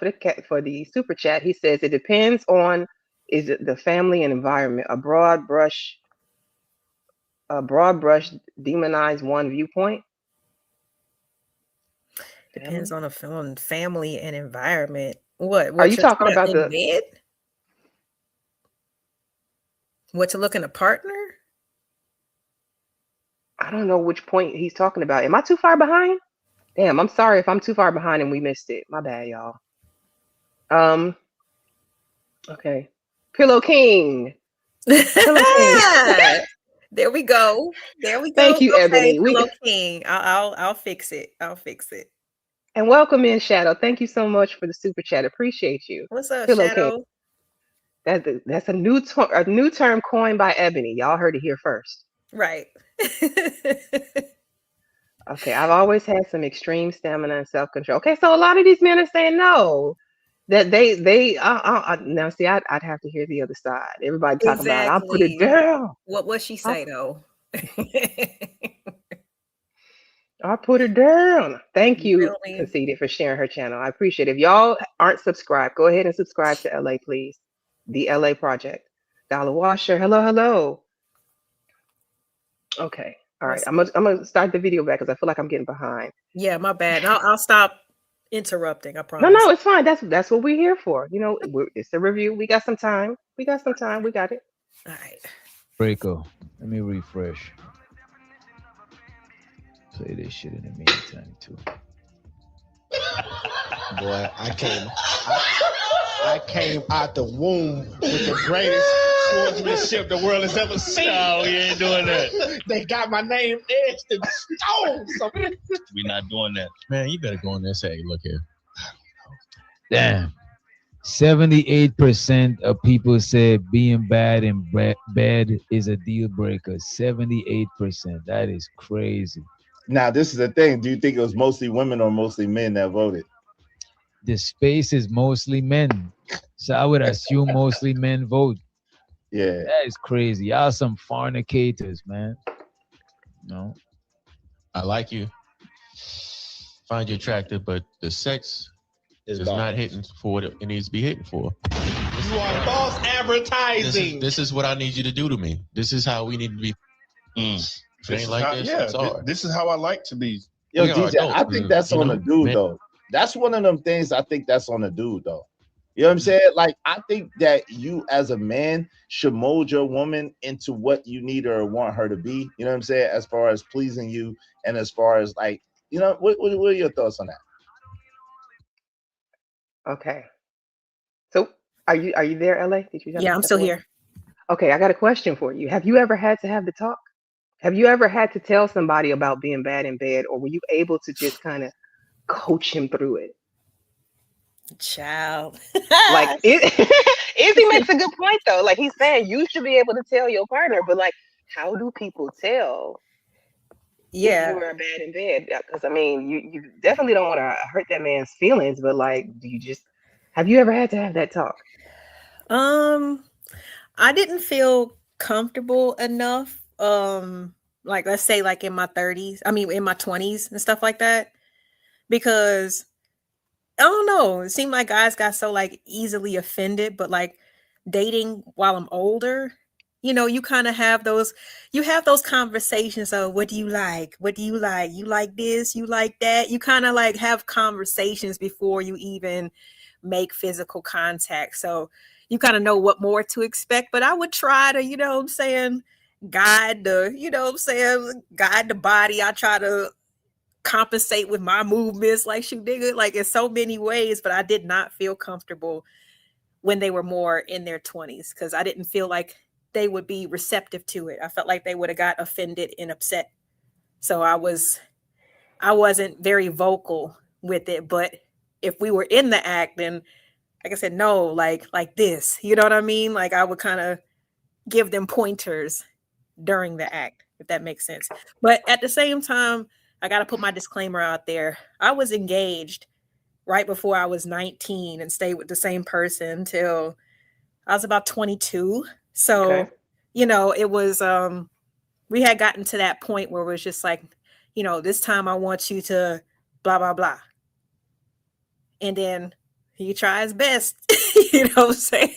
for the super chat. He says it depends on is it the family and environment. A broad brush demonize one viewpoint. Depends Family. on family and environment. What Are what you you're talking trying about in the? bed? What to look in a partner? I don't know which point he's talking about. Am I too far behind? Damn, I'm sorry if I'm too far behind and we missed it. My bad, y'all. Um. Okay. Pillow King. Pillow King. There we go. There we go. Thank you, Okay, Ebony. Pillow King. I'll fix it. I'll fix it. And welcome in, Shadow. Thank you so much for the super chat. Appreciate you. What's up, Pillow King. Shadow? That's a new term coined by Ebony. Y'all heard it here first. Right. Okay, I've always had some extreme stamina and self control. Okay, so a lot of these men are saying no. That now see, I'd have to hear the other side. Everybody talking about, I'll put it Exactly. down. What she I'll, say though? I'll put it down. Thank You you, feel me? Conceited, for sharing her channel. I appreciate it. If y'all aren't subscribed, go ahead and subscribe to LA, please. The LA Project. Dollar Washer. Hello, hello. Okay. All right. Let's I'm see. gonna start the video back because I feel like I'm getting behind. Yeah, my bad. I'll stop interrupting. I No, promise. no, it's fine. That's what we're here for. You know, it's a review. We got some time. We got some time. We got it. All right. Breaker. Let me refresh. Play this shit in the meantime too. Boy, I came out the womb with the greatest swordsmanship the world has ever seen. No, we ain't doing that. They got my name etched in stone. So We're not doing that. Man, you better go in there and say, hey, look here. Damn. 78% of people said being bad in bed is a deal breaker. 78%. That is crazy. Now, this is the thing. Do you think it was mostly women or mostly men that voted? The space is mostly men. So I would assume mostly men vote. Yeah. That is crazy. Y'all some fornicators, man. No. I like you. Find you attractive, but the sex is not hitting for what it needs to be hitting for. you are false advertising. This is what I need you to do to me. This is how we need to be. If it ain't like this, it's hard. This is how I like to be. Yo, We are DJ, I adults, think that's you on know, the dude, man. though. That's one of them things I think that's on the dude, though. You know what I'm saying? Like, I think that you as a man should mold your woman into what you need her or want her to be. You know what I'm saying? As far as pleasing you and as far as like, you know, what are your thoughts on that? Okay. So are you there, LA? Did you Yeah, I'm still here. Okay, I got a question for you. Have you ever had to have the talk? Have you ever had to tell somebody about being bad in bed, or were you able to just kind of coach him through it? Child. Like Izzy makes a good point though. Like he's saying you should be able to tell your partner, but like, how do people tell if Yeah. you are bad in bed? Because I mean, you definitely don't want to hurt that man's feelings, but like, have you ever had to have that talk? I didn't feel comfortable enough. Like let's say like in my 30s, I mean in my 20s and stuff like that. Because I don't know, it seemed like guys got so like easily offended, but like dating while I'm older, you know, you kind of have those conversations of what do you like? What do you like? You like this, you like that. You kind of like have conversations before you even make physical contact. So you kind of know what more to expect, but I would try to, you know what I'm saying, guide the body. I try to compensate with my movements, like shoot nigga, like in so many ways, but I did not feel comfortable when they were more in their 20s because I didn't feel like they would be receptive to it. I felt like they would have got offended and upset. So I wasn't very vocal with it, but if we were in the act, then like I said, no, like this, you know what I mean? Like I would kind of give them pointers during the act, if that makes sense. But at the same time, I got to put my disclaimer out there. I was engaged right before I was 19 and stayed with the same person until I was about 22. So, Okay. you know, it was, we had gotten to that point where it was just like, you know, this time I want you to blah, blah, blah. And then he tries his best, you know what I'm saying?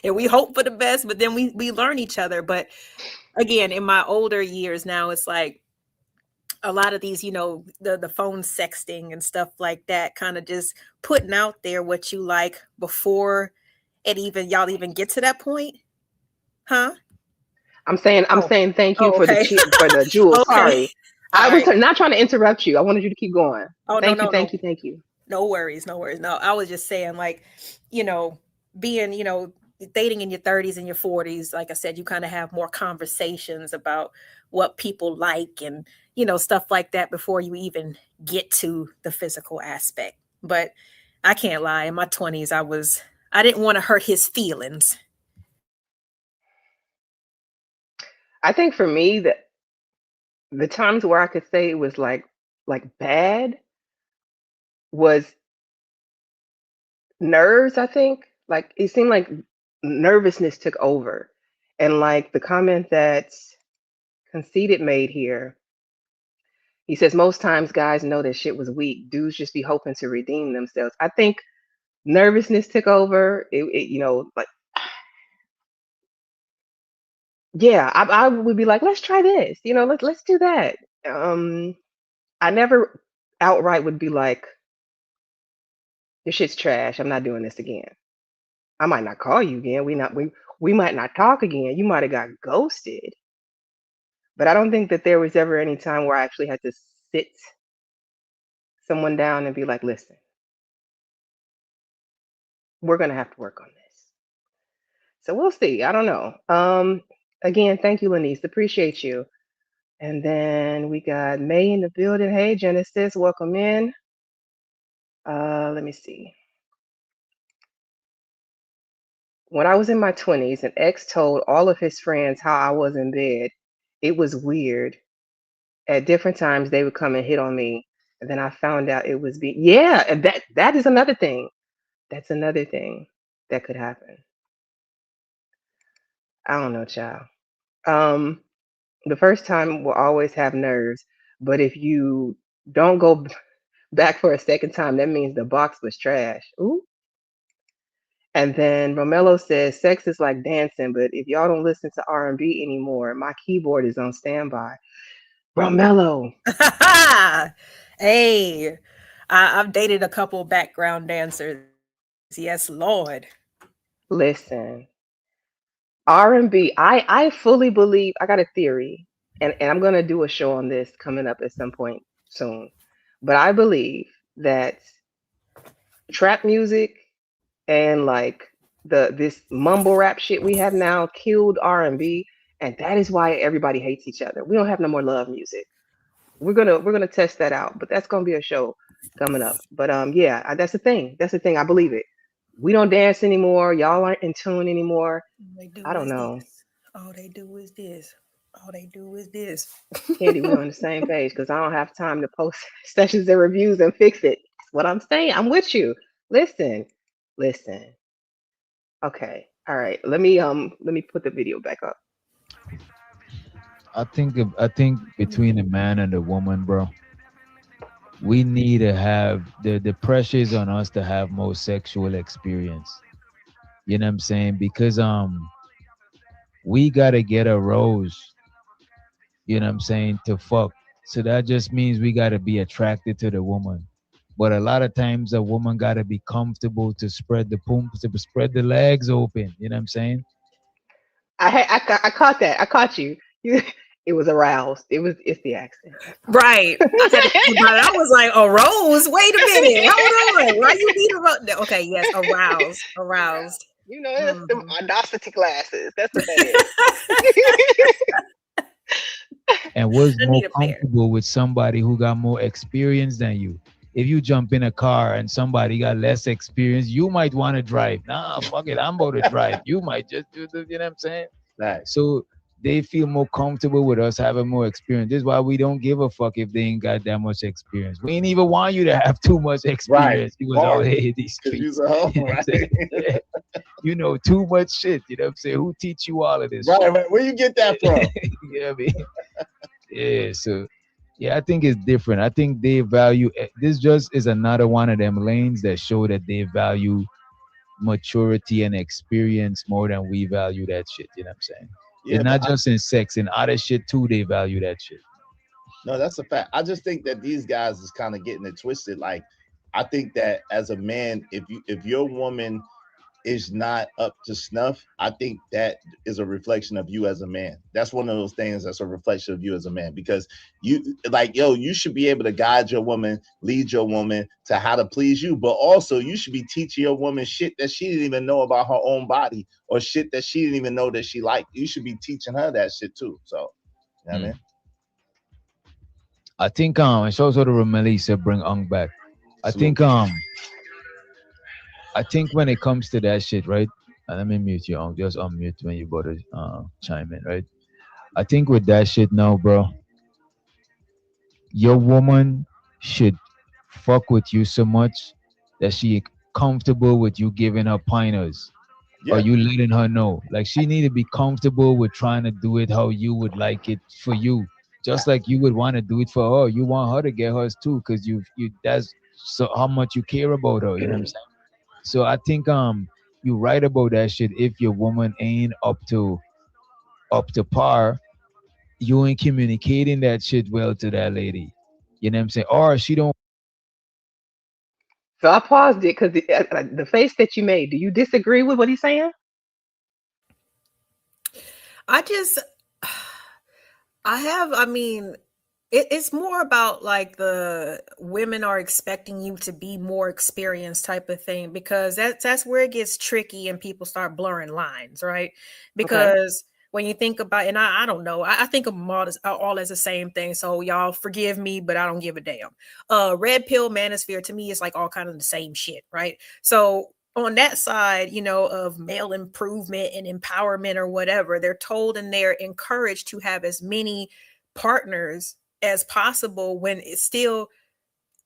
And we hope for the best, but then we learn each other. But again, in my older years now, it's like a lot of these, you know, the phone sexting and stuff like that, kind of just putting out there what you like before y'all even get to that point. Huh? I'm saying thank you for okay. for the jewel. Okay. Sorry. All I was right. not trying to interrupt you. I wanted you to keep going. Oh, thank no. you. No worries. No, I was just saying, like, you know, being, you know, dating in your 30s and your 40s, like I said, you kind of have more conversations about what people like and, you know, stuff like that before you even get to the physical aspect. But I can't lie, in my 20s, I didn't want to hurt his feelings. I think for me that the times where I could say it was like bad was nerves, I think. Like it seemed like nervousness took over. And like the comment that Conceited made here, he says most times guys know that shit was weak. Dudes just be hoping to redeem themselves. I think nervousness took over. Like yeah, I would be like, let's try this. Let's do that. Um, I never outright would be like, your shit's trash. I'm not doing this again. I might not call you again. We might not talk again. You might have got ghosted. But I don't think that there was ever any time where I actually had to sit someone down and be like, listen, we're gonna have to work on this. So we'll see. I don't know. Again, thank you, Lanice. Appreciate you. And then we got May in the building. Hey, Genesis, welcome in. Let me see. When I was in my 20s, an ex told all of his friends how I was in bed. It was weird. At different times, they would come and hit on me, and then I found out it was yeah, and that is another thing. That's another thing that could happen. I don't know, child. Um, the first time will always have nerves, but if you don't go back for a second time, that means the box was trash. Ooh. And then Romello says, sex is like dancing, but if y'all don't listen to R&B anymore, my keyboard is on standby. Romello, Hey, I've dated a couple background dancers. Yes, Lord. listen. R&B, I fully believe, I got a theory, and I'm going to do a show on this coming up at some point soon. But I believe that trap music and like this mumble rap shit we have now killed R&B, and that is why everybody hates each other. We don't have no more love music. We're gonna test that out, but that's gonna be a show coming up. But yeah, that's the thing. That's the thing. I believe it. We don't dance anymore. Y'all aren't in tune anymore. They do I don't is know. this. All they do is this. All they do is this. Candy, we on the same page because I don't have time to post sessions and reviews and fix it. That's what I'm saying. I'm with you. Listen, listen. Okay. All right. Let me put the video back up. I think between the man and the woman, bro, we need to have the pressure is on us to have more sexual experience. You know what I'm saying? Because we gotta get a rose, you know what I'm saying, to fuck. So that just means we gotta be attracted to the woman. But a lot of times a woman gotta be comfortable to spread the poom, to spread the legs open. You know what I'm saying? I caught that. I caught you. You. It was aroused. It's the accent. Right. I had to think about it. I was like, a rose? Wait a minute. Hold on. Why you need a rose? Okay, yes, aroused. Aroused. It's the Mhm. audacity glasses. That's what that is. And was I more need a pair. comfortable with somebody who got more experience than you. If you jump in a car and somebody got less experience, you might want to drive. Nah, fuck it, I'm about to drive. You might just do the, you know what I'm saying? Right. So they feel more comfortable with us having more experience. This is why we don't give a fuck if they ain't got that much experience. We ain't even want you to have too much experience. You was Hard. out here in these Because streets. you's a hoe, You know what I'm right? saying? Yeah. You know too much shit. You know what I'm saying? Who teach you all of this Right, shit? right. Where you get that from? You know what I mean? Yeah, so yeah, I think it's different. I think they value this just is another one of them lanes that show that they value maturity and experience more than we value that shit. You know what I'm saying? Yeah, It's not but just in sex, in other shit too, they value that shit. no, that's a fact. I just think that these guys is kind of getting it twisted. Like, I think that as a man, if your woman is not up to snuff, I think that is a reflection of you as a man. That's one of those things that's a reflection of you as a man because you like, yo, you should be able to guide your woman, lead your woman to how to please you, but also you should be teaching your woman shit that she didn't even know about her own body or shit that she didn't even know that she liked. You should be teaching her that shit too. So, you know what I mean? I think it's also the Melissa bring Ung back. I think when it comes to that shit, right? And let me mute you, Ung. Just unmute when you bother chime in, right? I think with that shit now, bro, your woman should fuck with you so much that she comfortable with you giving her pointers or you letting her know. Like she need to be comfortable with trying to do it how you would like it for you. Just like you would want to do it for her. You want her to get hers too, because you that's so how much you care about her, you know what I'm saying? So I think you right about that shit. If your woman ain't up to par, you ain't communicating that shit well to that lady. You know what I'm saying? Or she don't. So I paused it because the face that you made. Do you disagree with what he's saying? I just, I mean, it's more about like the women are expecting you to be more experienced type of thing, because that's where it gets tricky and people start blurring lines, right? Because when you think about, and I don't know, I think of them all as the same thing. So y'all forgive me, but I don't give a damn. Red pill manosphere to me is like all kind of the same shit, right? So on that side, you know, of male improvement and empowerment or whatever, they're told and they're encouraged to have as many partners as possible, when it's still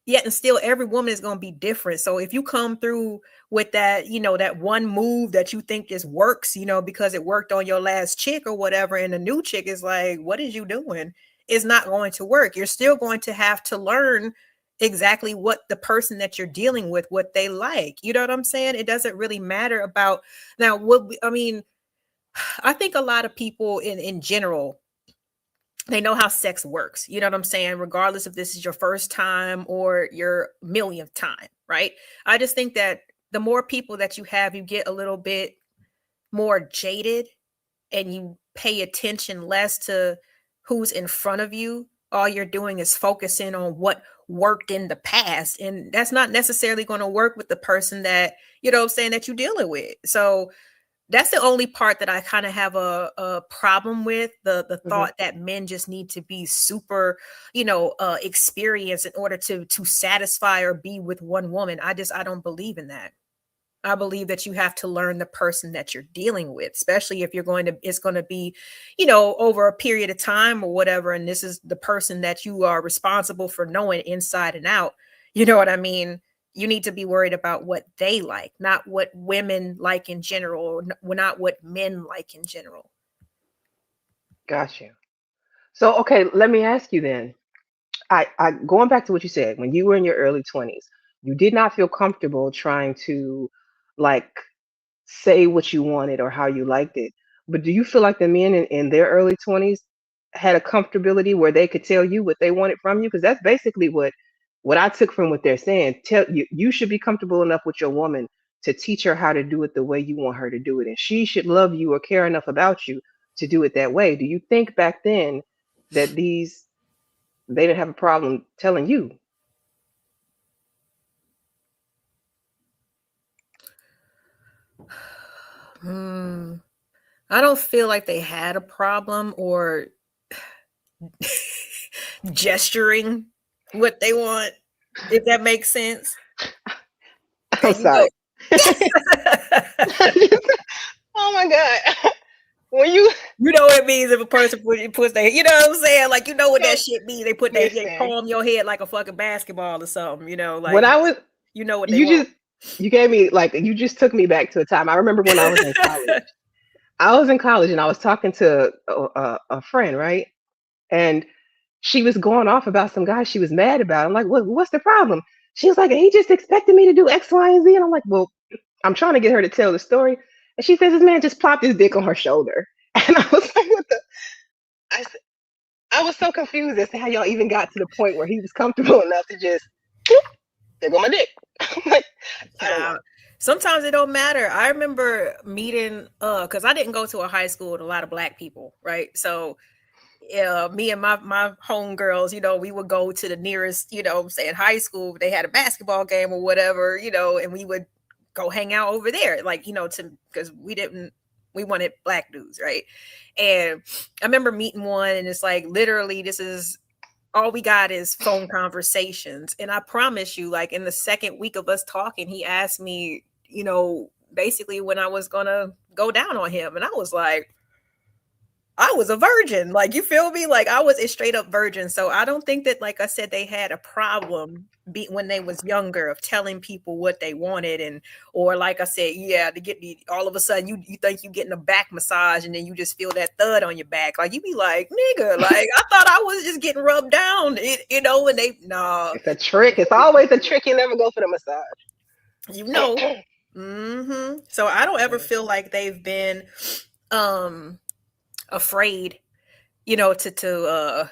yet and still every woman is going to be different. So if you come through with that, you know, that one move that you think just works, you know, because it worked on your last chick or whatever, and the new chick is like, what is you doing? It's not going to work. You're still going to have to learn exactly what the person that you're dealing with, what they like. You know what I'm saying? It doesn't really matter about now I mean, I think a lot of people in general, they know how sex works. You know what I'm saying? Regardless if this is your first time or your millionth time, right? I just think that the more people that you have, you get a little bit more jaded and you pay attention less to who's in front of you. All you're doing is focusing on what worked in the past. And that's not necessarily going to work with the person that, you know what I'm saying, that you're dealing with. So that's the only part that I kind of have a problem with, the thought that men just need to be super, you know, experienced in order to satisfy or be with one woman. I don't believe in that. I believe that you have to learn the person that you're dealing with, especially if it's going to be, you know, over a period of time or whatever. And this is the person that you are responsible for knowing inside and out. You know what I mean? You need to be worried about what they like, not what women like in general, or not what men like in general. Got you. So, okay, let me ask you then. I going back to what you said, when you were in your early 20s, you did not feel comfortable trying to like say what you wanted or how you liked it. But do you feel like the men in their early 20s had a comfortability where they could tell you what they wanted from you? Because that's basically what I took from what they're saying. Tell you, you should be comfortable enough with your woman to teach her how to do it the way you want her to do it, and she should love you or care enough about you to do it that way. Do you think back then that they didn't have a problem telling you? I don't feel like they had a problem or gesturing what they want, if that makes sense. I'm sorry. Oh my God. When you know what it means if a person puts their, you know what I'm saying? Like, you know what that shit means. They put they palm your head like a fucking basketball or something, you know, like when I was you know what they want. You gave me like you just took me back to a time. I remember when I was in college. I was in college and I was talking to a friend, right? And she was going off about some guy she was mad about. I'm like, what's the problem? She was like, he just expected me to do X, Y, and Z. And I'm like, well, I'm trying to get her to tell the story. And she says, this man just plopped his dick on her shoulder. And I was like, what the? I was so confused as to how y'all even got to the point where he was comfortable enough to just, there go my dick. I'm like, I don't know. Sometimes it don't matter. I remember meeting, because I didn't go to a high school with a lot of Black people, right? So me and my homegirls, you know, we would go to the nearest, you know, say in high school, they had a basketball game or whatever, you know, and we would go hang out over there, like, you know, because we wanted Black dudes, right? And I remember meeting one, and it's like, literally, this is all we got is phone conversations. And I promise you, like in the second week of us talking, he asked me, you know, basically when I was gonna go down on him. And I was like, I was a virgin. Like, you feel me? Like, I was a straight up virgin. So I don't think that, like I said, they had a problem when they was younger of telling people what they wanted, and or like I said, yeah, to get all of a sudden you think you getting a back massage and then you just feel that thud on your back. Like, you be like, nigga, like I thought I was just getting rubbed down. You know, and they no. It's a trick. It's always a trick. You never go for the massage. You know. So I don't ever feel like they've been afraid, you know, to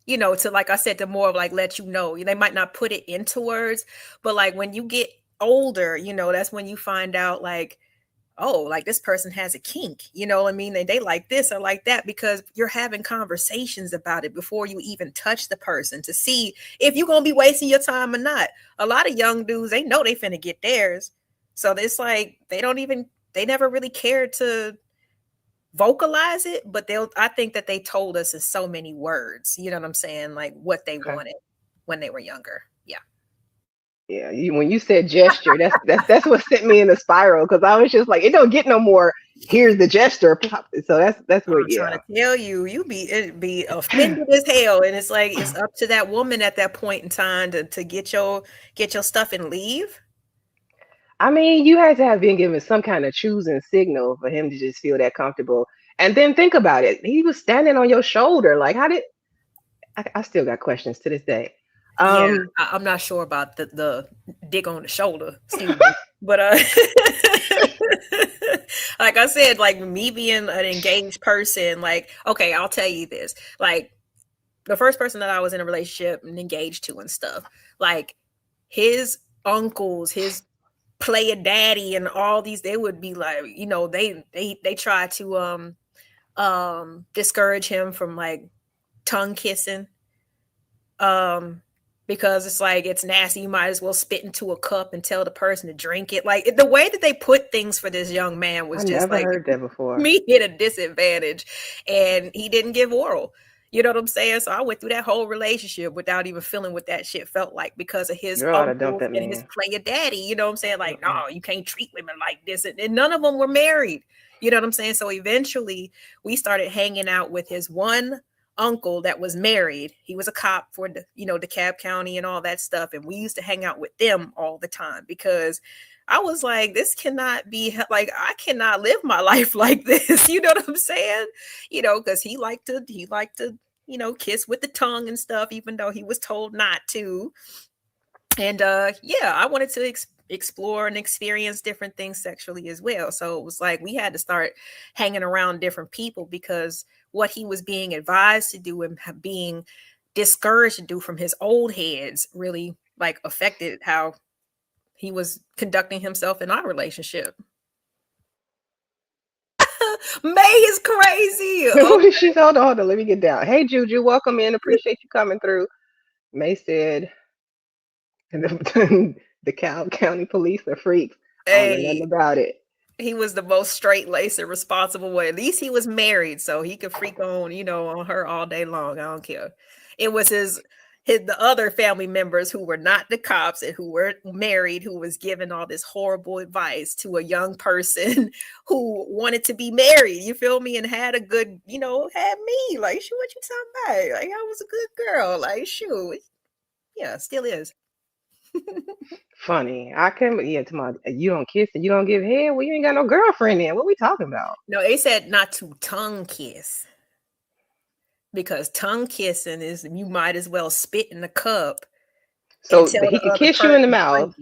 you know, to, like I said, to more of like let you know. They might not put it into words, but like when you get older, you know, that's when you find out like, oh, like this person has a kink, you know what I mean? They like this or like that, because you're having conversations about it before you even touch the person to see if you're gonna be wasting your time or not. A lot of young dudes, they know they finna get theirs. So it's like they never really cared to vocalize it, but I think that they told us in so many words, you know what I'm saying, like what they wanted when they were younger. Yeah, when you said gesture, that's what sent me in a spiral, because I was just like, it don't get no more. Here's the gesture. So that's what. I'm trying to tell you, it'd be offended as hell, and it's like it's up to that woman at that point in time to get your stuff and leave. I mean, you had to have been given some kind of choosing signal for him to just feel that comfortable. And then think about it. He was standing on your shoulder. Like, how did I still got questions to this day. Yeah, I'm not sure about the dick on the shoulder, but like I said, like me being an engaged person, like, okay, I'll tell you this, like the first person that I was in a relationship and engaged to and stuff, like his uncles, his player daddy and all these, they would be like, you know, they try to discourage him from like tongue kissing, because it's like, it's nasty. You might as well spit into a cup and tell the person to drink it. Like the way that they put things for this young man was just never like, heard that before. Me at a disadvantage, and he didn't give oral. You know what I'm saying? So I went through that whole relationship without even feeling what that shit felt like, because of his uncles and his player daddy. You know what I'm saying? Like, no, you can't treat women like this. And none of them were married. You know what I'm saying? So eventually we started hanging out with his one uncle that was married. He was a cop for DeKalb County and all that stuff. And we used to hang out with them all the time, because I was like, this cannot be, like, I cannot live my life like this. You know what I'm saying? You know, because he liked to, you know, kiss with the tongue and stuff, even though he was told not to. And yeah, I wanted to explore and experience different things sexually as well. So it was like we had to start hanging around different people, because what he was being advised to do and being discouraged to do from his old heads really like affected how he was conducting himself in our relationship. May is crazy. Okay. She's hold on. Let me get down. Hey, Juju, welcome in. Appreciate you coming through. May said the DeKalb County police are freaks. I don't know nothing about it. He was the most straight-laced and responsible way. At least he was married, so he could freak on, you know, on her all day long. I don't care. It was the other family members who were not the cops and who were married, who was giving all this horrible advice to a young person who wanted to be married, you feel me, and had a good, you know, had me, like, shoot, what you talking about? Like, I was a good girl, like, shoot. Yeah, still is. Funny. I can, tomorrow, you don't kiss and you don't give head? Well, you ain't got no girlfriend then. What we talking about? No, they said not to tongue kiss. Because tongue kissing is, you might as well spit in the cup. So he can kiss you in the mouth.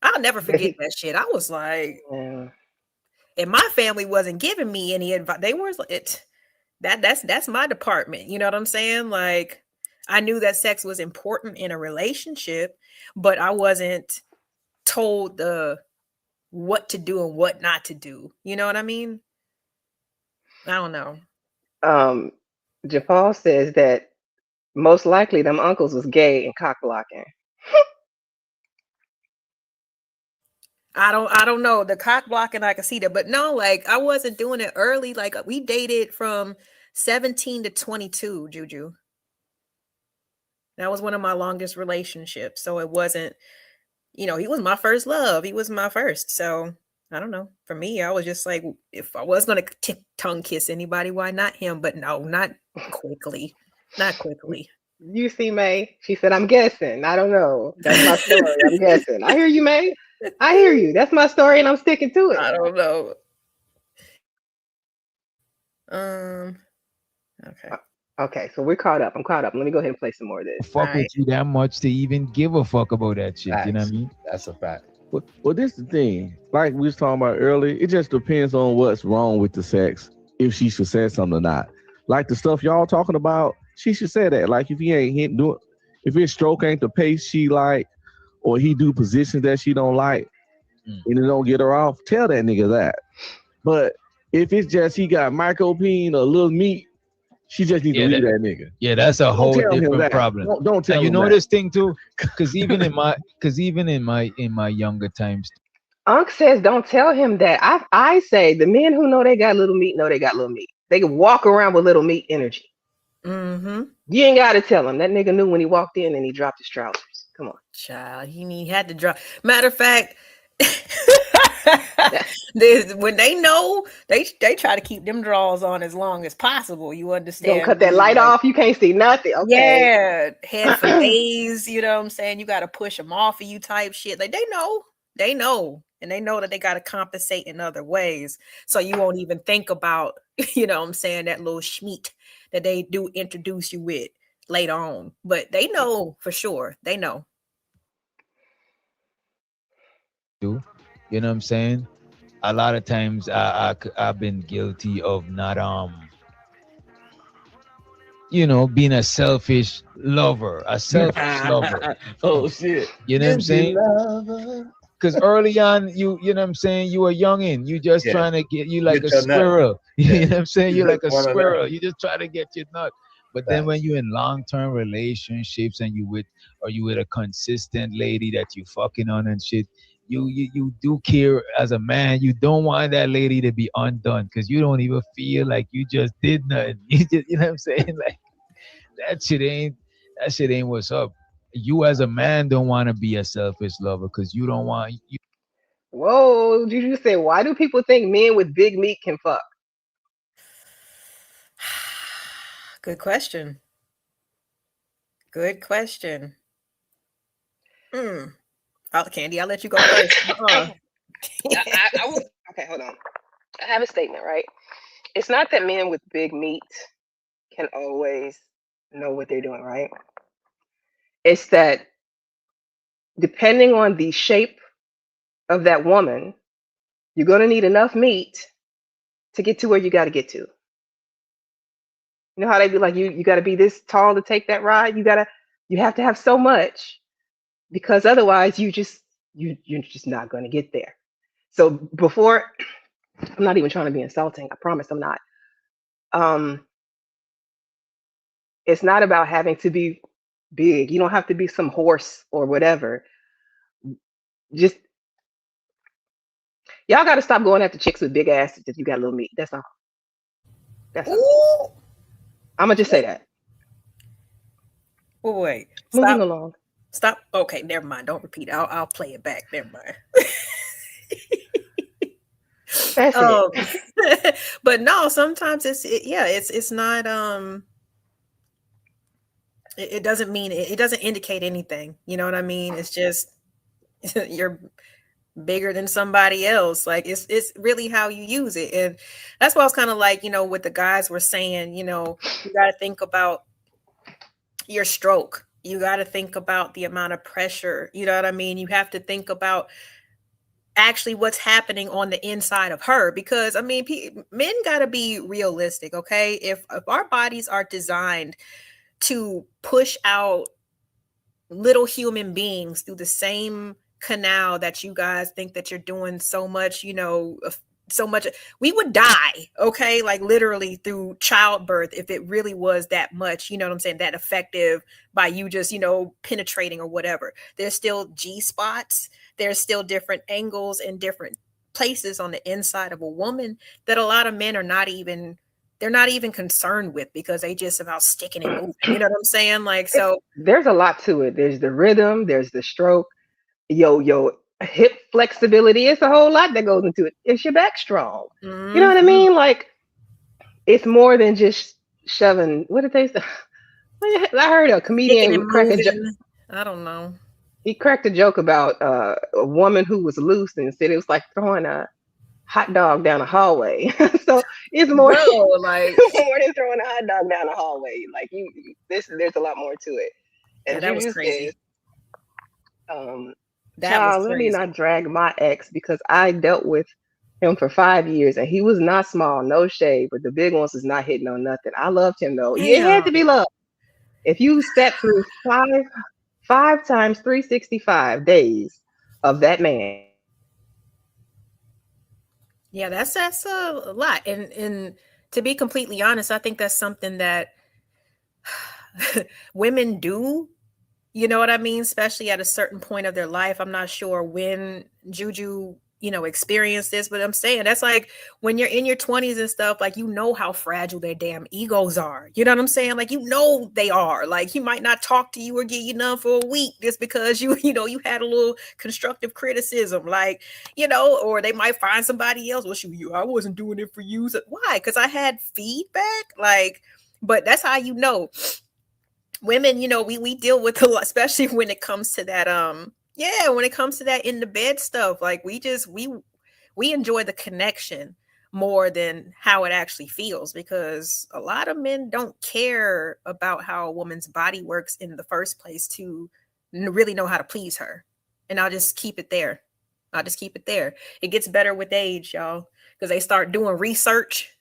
I'll never forget that shit. I was like, and my family wasn't giving me any advice. They were that's my department. You know what I'm saying? Like, I knew that sex was important in a relationship, but I wasn't told what to do and what not to do. You know what I mean? I don't know. Jafal says that most likely them uncles was gay and cock blocking. I don't know. The cock blocking, I can see that, but no, like I wasn't doing it early. Like we dated from 17 to 22, Juju. That was one of my longest relationships. So it wasn't, you know, he was my first love. He was my first. So I don't know. For me, I was just like, if I was gonna tongue kiss anybody, why not him? But no, not quickly. Not quickly. You see, May? She said, I'm guessing. I don't know. That's my story. I'm guessing. I hear you, May. I hear you. That's my story, and I'm sticking to I it. don't know. Okay. Okay, so we're caught up. I'm caught up. Let me go ahead and play some more of this. Fuck Alright. with you that much to even give a fuck about that shit. You know what I mean? That's a fact. Well, this is the thing. Like we was talking about earlier, it just depends on what's wrong with the sex. If she should say something or not. Like the stuff y'all talking about, she should say that. Like if he ain't doing, if his stroke ain't the pace she like, or he do positions that she don't like, and it don't get her off, tell that nigga that. But if it's just he got mycopene or little meat, she just needs to leave that nigga. Yeah, that's a Don't whole tell him different that. problem. Don't tell And you him know that. this thing too, because even in my younger times, Unc says, don't tell him that. I say the men who know they got little meat know they got little meat. They can walk around with little meat energy. Mm-hmm. You ain't got to tell him. That nigga knew when he walked in and he dropped his trousers. Come on. Child, he had to drop. Matter of fact, when they know, they try to keep them draws on as long as possible. You understand? Don't cut that light off. You can't see nothing. Okay. Yeah, head for days. You know what I'm saying? You got to push them off of you, type shit. Like they know, and they know that they got to compensate in other ways. So you won't even think about, you know what I'm saying, that little schmeat that they do introduce you with later on. But they know for sure. They know. you know what I'm saying? A lot of times I've been guilty of not being a selfish lover, Oh shit. You know what I'm saying? Because early on, you know what I'm saying, you a youngin, you just trying to get you like Get a your nut. squirrel. Yeah. You know what I'm saying? You're like a One of them. squirrel. You just try to get your nut. But then when you're in long-term relationships and you with a consistent lady that you fucking on and shit, you do care as a man. You don't want that lady to be undone because you don't even feel like you just did nothing. You know what I'm saying? Like that shit ain't what's up. You as a man don't want to be a selfish lover because you don't want you. Whoa, did you say, why do people think men with big meat can fuck? Good question. Good question. Candy, I'll let you go first. Okay, hold on. I have a statement, right? It's not that men with big meat can always know what they're doing, right? It's that depending on the shape of that woman, you're going to need enough meat to get to where you got to get to. You know how they be like, you got to be this tall to take that ride? You have to have so much, because otherwise you're just not going to get there. So before, I'm not even trying to be insulting. I promise I'm not. It's not about having to be big. You don't have to be some horse or whatever. Just y'all got to stop going after chicks with big asses if you got little meat. That's all. That's all. I'm gonna just say that. Wait. Moving along. Stop. Okay, never mind. Don't repeat it. I'll play it back. Never mind. That's it. But no, sometimes it's not it doesn't mean it doesn't indicate anything. You know what I mean? It's just you're bigger than somebody else. Like it's really how you use it. And that's why I was kind of like, what the guys were saying, you got to think about your stroke. You got to think about the amount of pressure. You know what I mean? You have to think about actually what's happening on the inside of her, because I mean, men got to be realistic. Okay. If our bodies are designed to push out little human beings through the same canal that you guys think that you're doing so much, so much, we would die. Okay. Like literally through childbirth, if it really was that much, you know what I'm saying, that effective by you just, penetrating or whatever. There's still G spots. There's still different angles and different places on the inside of a woman that a lot of men are not even concerned with, because they just about sticking and moving. You know what I'm saying? Like, so there's a lot to it. There's the rhythm, there's the stroke. Yo, hip flexibility. It's a whole lot that goes into it. Is your back strong? You know what I Mhm. mean? Like it's more than just shoving. What did they say? I heard a Kicking and comedian crack a joke. moving. I don't know. He cracked a joke about a woman who was loose and said it was like throwing a hot dog down a hallway. So it's more Bro, like, more than throwing a hot dog down a hallway. Like there's a lot more to it. yeah, And that was Juju crazy. says, um, That was child, let me crazy. not drag my ex because I dealt with him for 5 years and he was not small, no shade, but the big ones is not hitting on nothing. I loved him though. It had to Damn. be love. If you sat through five times 365 days of that man, Yeah, that's a lot. And to be completely honest, I think that's something that women do. You know what I mean? Especially at a certain point of their life. I'm not sure when Juju, experienced this, but I'm saying that's like when you're in your 20s and stuff, like, how fragile their damn egos are. You know what I'm saying? Like, they are. Like, he might not talk to you or get you none for a week just because you had a little constructive criticism. Like, or they might find somebody else. Well, I wasn't doing it for you. So, why? Because I had feedback. Like, but that's how women, we deal with a lot, especially when it comes to that when it comes to that in the bed stuff. Like, we enjoy the connection more than how it actually feels, because a lot of men don't care about how a woman's body works in the first place to really know how to please her. And I'll just keep it there. It gets better with age, y'all, because they start doing research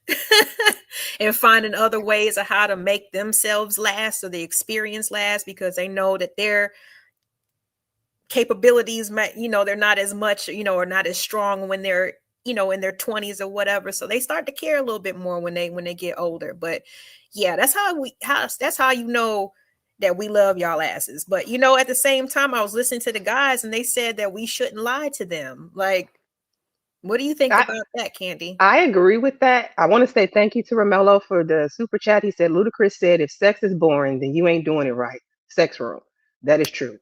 and finding other ways of how to make themselves last or the experience last, because they know that their capabilities might, they're not as much, or not as strong when they're, in their 20s or whatever. So they start to care a little bit more when they get older. But yeah, that's how that we love y'all asses. But at the same time, I was listening to the guys and they said that we shouldn't lie to them. Like, what do you think I, about that, Candy? I agree with that. I want to say thank you to Romello for the super chat. He said, Ludacris said, if sex is boring, then you ain't doing it right. Sex room. That is true.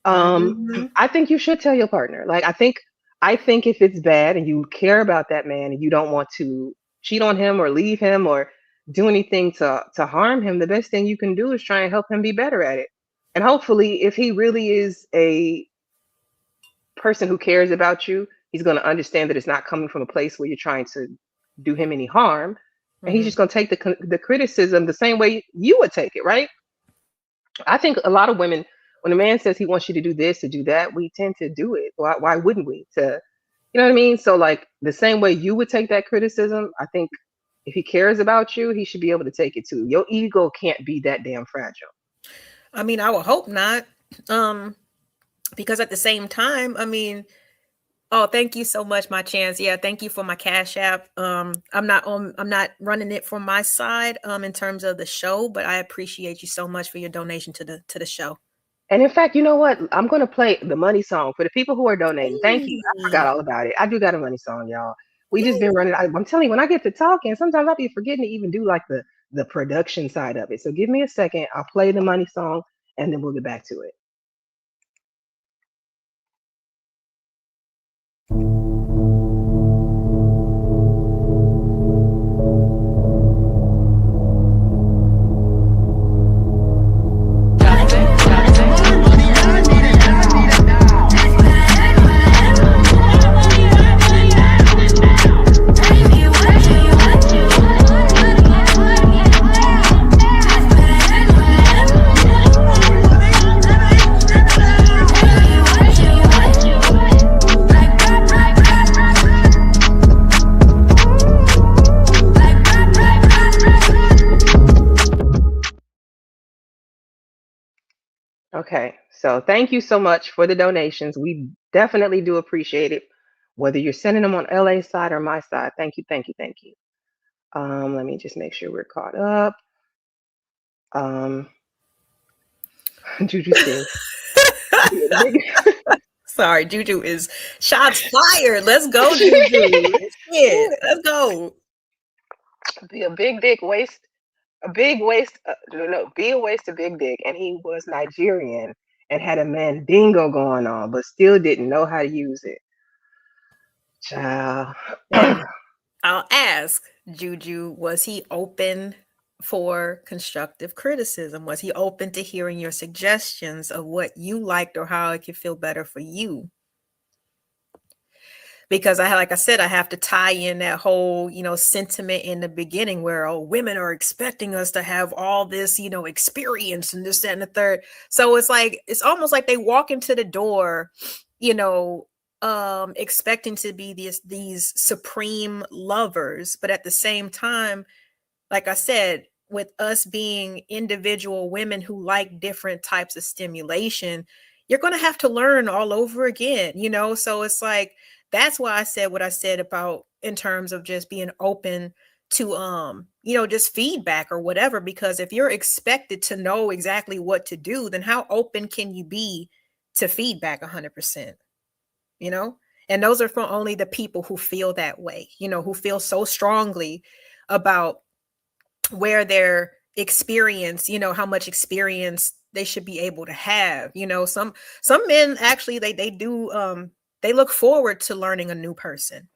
Mm-hmm. I think you should tell your partner. Like, I think if it's bad and you care about that man and you don't want to cheat on him or leave him or do anything to harm him, the best thing you can do is try and help him be better at it. And hopefully, if he really is a person who cares about you, he's going to understand that it's not coming from a place where you're trying to do him any harm, and he's Mm-hmm. just going to take the criticism the same way you would take it, right? I think a lot of women, when a man says he wants you to do this or do that, we tend to do it. Why wouldn't we? You know what I mean? So like the same way you would take that criticism, I think if he cares about you, he should be able to take it too. Your ego can't be that damn fragile. I mean, I would hope not. Um, because at the same time, I mean, oh, thank you so much, my chance. Yeah, thank you for my Cash App. I'm not running it from my side in terms of the show, but I appreciate you so much for your donation to the show. And in fact, you know what? I'm gonna play the money song for the people who are donating. Thank you. I Hey, forgot all about it. I do got a money song, y'all. We just been yay. running. I'm telling you, when I get to talking, sometimes I'll be forgetting to even do like the production side of it. So give me a second. I'll play the money song, and then we'll get back to it. Okay, so thank you so much for the donations. We definitely do appreciate it, whether you're sending them on LA side or my side. Thank you, thank you, thank you. Let me just make sure we're caught up. Um, Juju says, be a big, Sorry, Juju is shots fired. Let's go, Juju. Shit, let's go. be a big dick waste, a big waste, no, be a waste, a big dick. And he was Nigerian and had a mandingo going on, but still didn't know how to use it. Child. And I'll ask Juju, was he open for constructive criticism? Was he open to hearing your suggestions of what you liked or how it could feel better for you? Because like I said, I have to tie in that whole, sentiment in the beginning where, oh, women are expecting us to have all this, experience and this, that, and the third. So it's almost like they walk into the door, expecting to be these supreme lovers. But at the same time, like I said, with us being individual women who like different types of stimulation, you're going to have to learn all over again, So it's like, that's why I said what I said about in terms of just being open to, just feedback or whatever, because if you're expected to know exactly what to do, then how open can you be to feedback 100%, And those are for only the people who feel that way, who feel so strongly about where their experience, how much experience they should be able to have. Some men actually, they do, they look forward to learning a new person.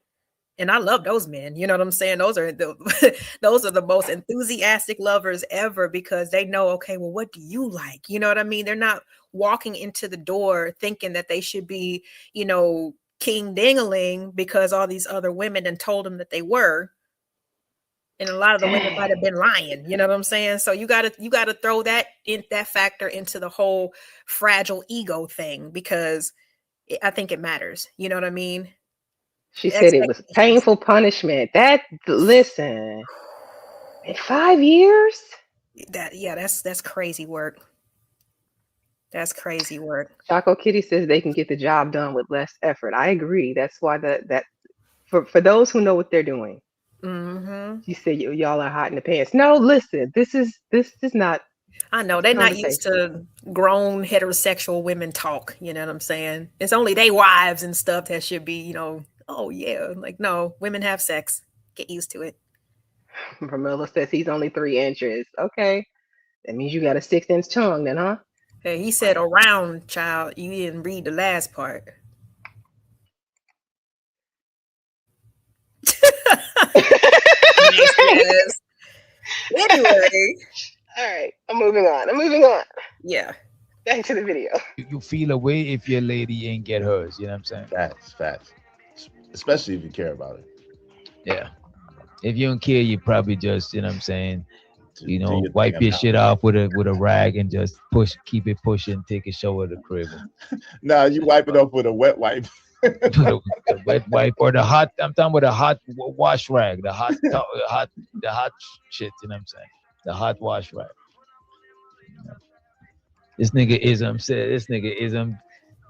And I love those men. You know what I'm saying? Those are the most enthusiastic lovers ever, because they know, okay, well, what do you like? You know what I mean? They're not walking into the door thinking that they should be, king ding-a-ling because all these other women and told them that they were. And a lot of the women might have been lying. You know what I'm saying? So you gotta throw that factor into the whole fragile ego thing, because I think it matters. You know what I mean? She said it was painful punishment. Listen, in 5 years? That's crazy work. That's crazy work. Choco Kitty says they can get the job done with less effort. I agree. That's why that for those who know what they're doing. Mm-hmm. You said y'all are hot in the pants. No, listen, this is not. I know they're not used to grown heterosexual women talk. You know what I'm saying? It's only they wives and stuff that should be, oh yeah, like no, women have sex. Get used to it. Pramila says he's only 3 inches. Okay, that means you got a 6-inch tongue, then, huh? Hey, he said around, child. You didn't read the last part. Yes. Anyway. All right. I'm moving on. Yeah. Back to the video. You feel away if your lady ain't get hers. You know what I'm saying? Facts. Especially if you care about it. Yeah. If you don't care, you probably just, you know what I'm saying, wipe your shit off with a rag and just keep it pushing, take a shower at the crib. No, you wipe it off with a wet wipe. The wet wipe or the hot. I'm talking about the hot wash rag, the hot shit. You know what I'm saying? The hot wash rag. This nigga ism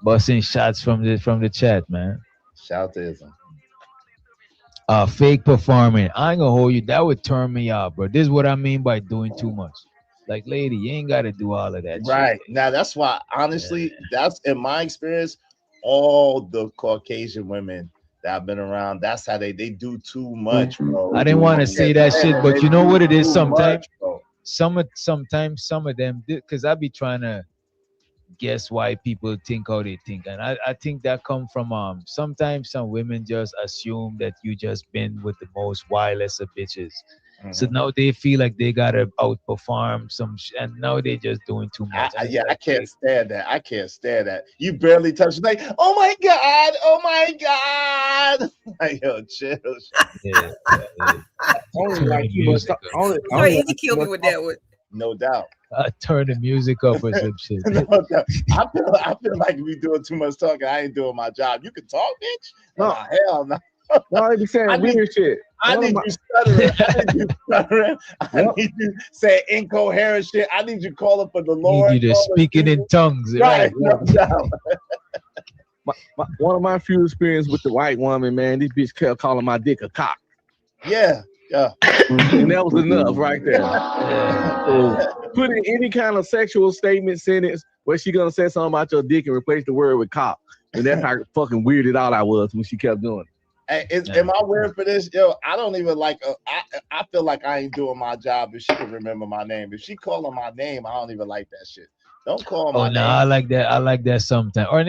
busting shots from the chat, man. Shout to ism. Fake performing. I ain't gonna hold you. That would turn me off, bro. This is what I mean by doing too much. Like, lady, you ain't gotta do all of that. Right. Shit. Now that's why, honestly, that's in my experience. All the Caucasian women that I've been around, that's how they do too much, bro. I didn't want to say that shit, but you know what it is. Sometimes some of them, because I be trying to guess why people think how they think, and I think that come from sometimes some women just assume that you just been with the most wildest of bitches. So now they feel like they gotta outperform and now they just doing too much. I can't stand that. You barely touch it, like, oh my god. Like, yo, chill. Yeah. Only like you must. Sorry, you kill me with that one. No doubt. Turn the music up or some shit. No doubt. I feel like we doing too much talking. I ain't doing my job. You can talk, bitch. No, hell no. No, I be saying weird shit. I need you stuttering. I need you saying incoherent shit. I need you calling for the Lord. Need you to speaking in tongues. Right. No doubt. One of my few experience with the white woman, man, this bitch kept calling my dick a cock. Yeah. And that was enough right there. So put in any kind of sexual statement sentence where she gonna say something about your dick and replace the word with cock. And that's how fucking weirded out I was when she kept doing it. Hey, am I weird for this? Yo, I don't even like. I feel like I ain't doing my job if she can remember my name. If she calling my name, I don't even like that shit. Don't call Oh my no, I name. like that. I like that sometimes. Or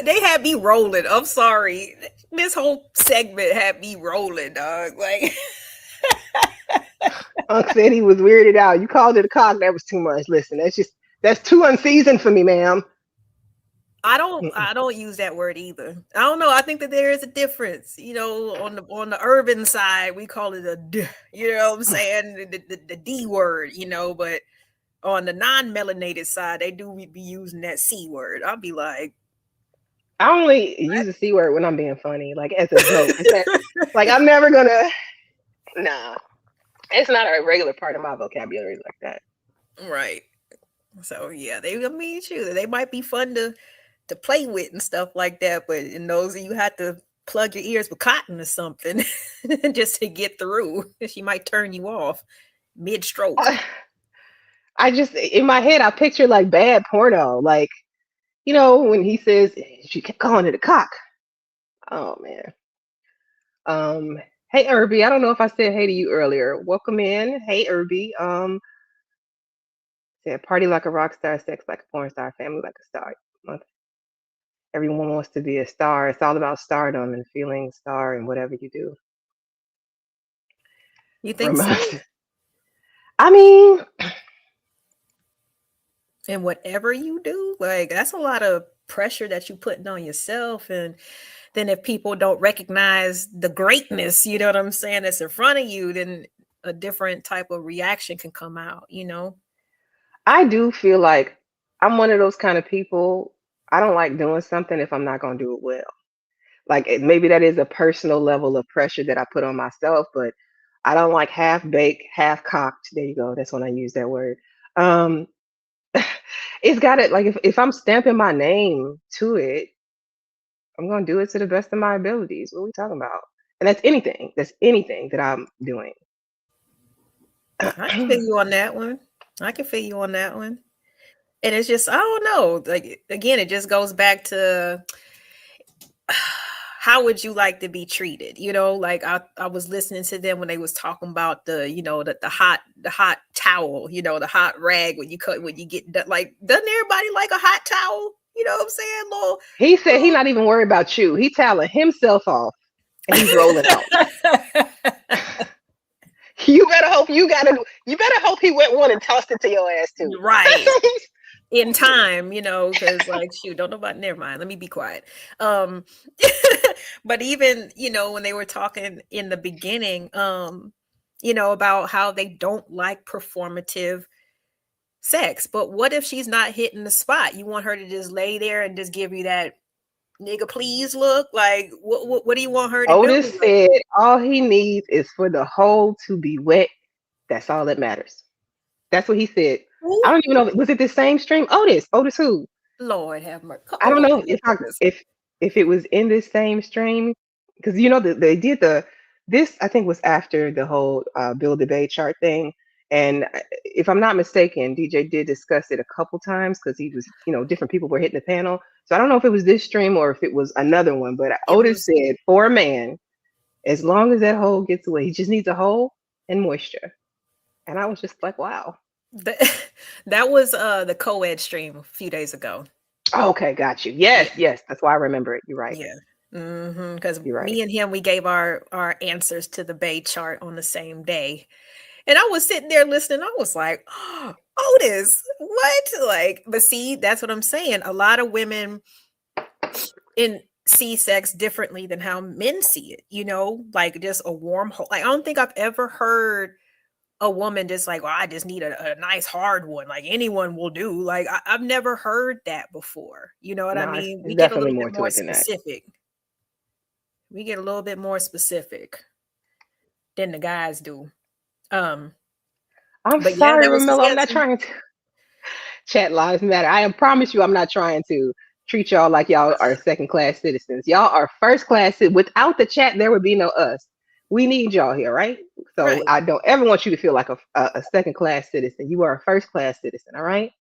They had me rolling. I'm sorry. This whole segment had me rolling, dog. Like Unc said he was weirded out. You called it a cock. That was too much. Listen, that's too unseasoned for me, ma'am. Mm-mm. I don't use that word either. I don't know. I think that there is a difference. You know, on the urban side, we call it a D, you know what I'm saying? The D word, you know, but on the non-melanated side, they do be using that C word. I'll be like, I only use the C word when I'm being funny, like as a joke. Like I'm never gonna. Nah, it's not a regular part of my vocabulary like that. right. So yeah, I mean, shoot, they might be fun to play with and stuff like that, but in those you have to plug your ears with cotton or something just to get through. She might turn you off mid stroke. I just in my head I picture like bad porno, like when he says she kept calling it a cock. Oh man. Um, hey Irby, I don't know if I said hey to you earlier. Welcome in. Hey Irby. Said party like a rock star, sex like a porn star, family like a star. Everyone wants to be a star. It's all about stardom and feeling star and whatever you do. You think so? I mean, And whatever you do, like that's a lot of pressure that you putting on yourself. And then if people don't recognize the greatness, you know what I'm saying, that's in front of you, then a different type of reaction can come out, you know? I do feel like I'm one of those kind of people. I don't like doing something if I'm not going to do it well. Like maybe that is a personal level of pressure that I put on myself, but I don't like half baked, half cocked. There you go. That's when I use that word. Um, it's got it. Like if I'm stamping my name to it, I'm gonna do it to the best of my abilities. What are we talking about? And that's anything. That's anything that I'm doing. I can feel you on that one. I can feel you on that one. And it's just, I don't know. Like again, it just goes back to how would you like to be treated? You know, like I was listening to them when they was talking about the hot towel, the hot rag when you get like, doesn't everybody like a hot towel? You know what I'm saying? He said he not even worried about you. He toweling himself off and he's rolling out. You better hope you better hope he went one and tossed it to your ass too. Right. In time, because like shoot, don't know about never mind. Let me be quiet. But even, when they were talking in the beginning, about how they don't like performative sex. But what if she's not hitting the spot? You want her to just lay there and just give you that nigga please look? Like what do you want her to Otis do? said all he needs is for the hole to be wet. That's all that matters. That's what he said. Ooh. I don't even know. Was it the same stream? Otis who? Lord have mercy. I don't know if it was in this same stream, because they did this. I think was after the whole Bill debate chart thing, and if I'm not mistaken, DJ did discuss it a couple times because he was different people were hitting the panel. So I don't know if it was this stream or if it was another one, but Otis said for a man, as long as that hole gets away, he just needs a hole and moisture. And I was just like, wow. That was the co-ed stream a few days ago. Oh, okay, got you. Yes, that's why I remember it. You're right. Yeah, because me and him, we gave our answers to the Bay chart on the same day, and I was sitting there listening. I was like, oh, Otis, what? Like, but see, that's what I'm saying. A lot of women see sex differently than how men see it. Like just a warm hole. Like I don't think I've ever heard a woman just like, well, I just need a nice hard one. Like anyone will do. Like I've never heard that before. You know what I mean? We get a little bit more specific. We get a little bit more specific than the guys do. I'm sorry, Ramilla. I'm not trying to. Chat lives matter. I promise you, I'm not trying to treat y'all like y'all are second-class citizens. Y'all are first-class. Without the chat, there would be no us. We need y'all here, right? So right. I don't ever want you to feel like a second-class citizen. You are a first-class citizen, all right?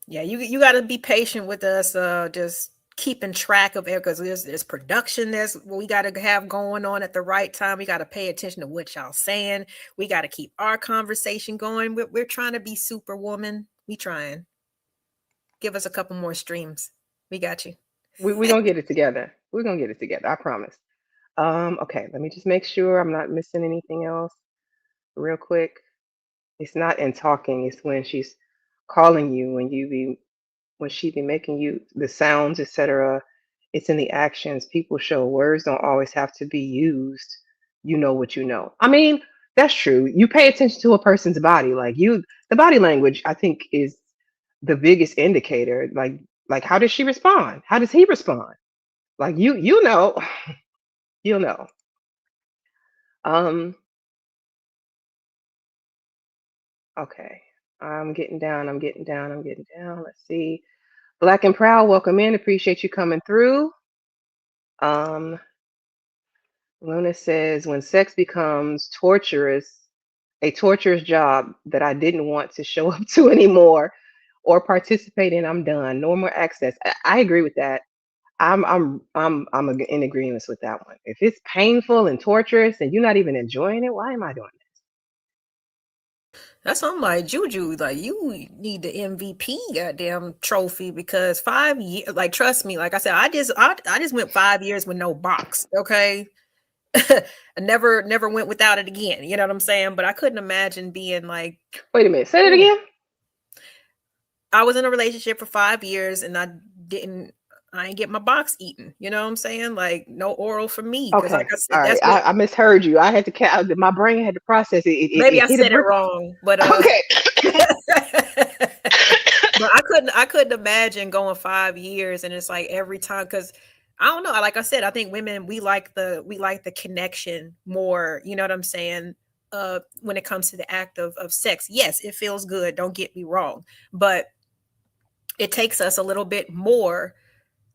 Yeah, you got to be patient with us. Just keeping track of it, because there's production we got to have going on at the right time. We got to pay attention to what y'all saying. We got to keep our conversation going. We're trying to be Superwoman. We trying. Give us a couple more streams. We got you. We're gonna get it together. We're gonna get it together. I promise. Okay, let me just make sure I'm not missing anything else real quick. It's not in talking, it's when she's calling you, when she be making you the sounds, etc. It's in the actions. People show words don't always have to be used. You know what you know. I mean, that's true. You pay attention to a person's body. The body language, I think, is the biggest indicator. Like how does she respond? How does he respond? Like you know, you'll know. Okay. I'm getting down. Let's see. Black and Proud, welcome in. Appreciate you coming through. Luna says, when sex becomes a torturous job that I didn't want to show up to anymore or participate in, I'm done. No more access. I agree with that. I'm in agreement with that one. If it's painful and torturous and you're not even enjoying it, why am I doing this? That's something like Juju. Like, you need the MVP goddamn trophy, because 5 years. Like, trust me. Like I said, I just went 5 years with no box. Okay, I never went without it again. You know what I'm saying? But I couldn't imagine being like. Wait a minute. Say that again. I was in a relationship for 5 years and I ain't get my box eaten. You know what I'm saying? Like, no oral for me. Okay. Like I said, all right. I misheard you. I had to my brain had to process it. Maybe I said it wrong, but okay. But I couldn't imagine going 5 years and it's like every time, because I don't know. Like I said, I think women, we like the connection more. You know what I'm saying? When it comes to the act of sex, yes, it feels good. Don't get me wrong, but it takes us a little bit more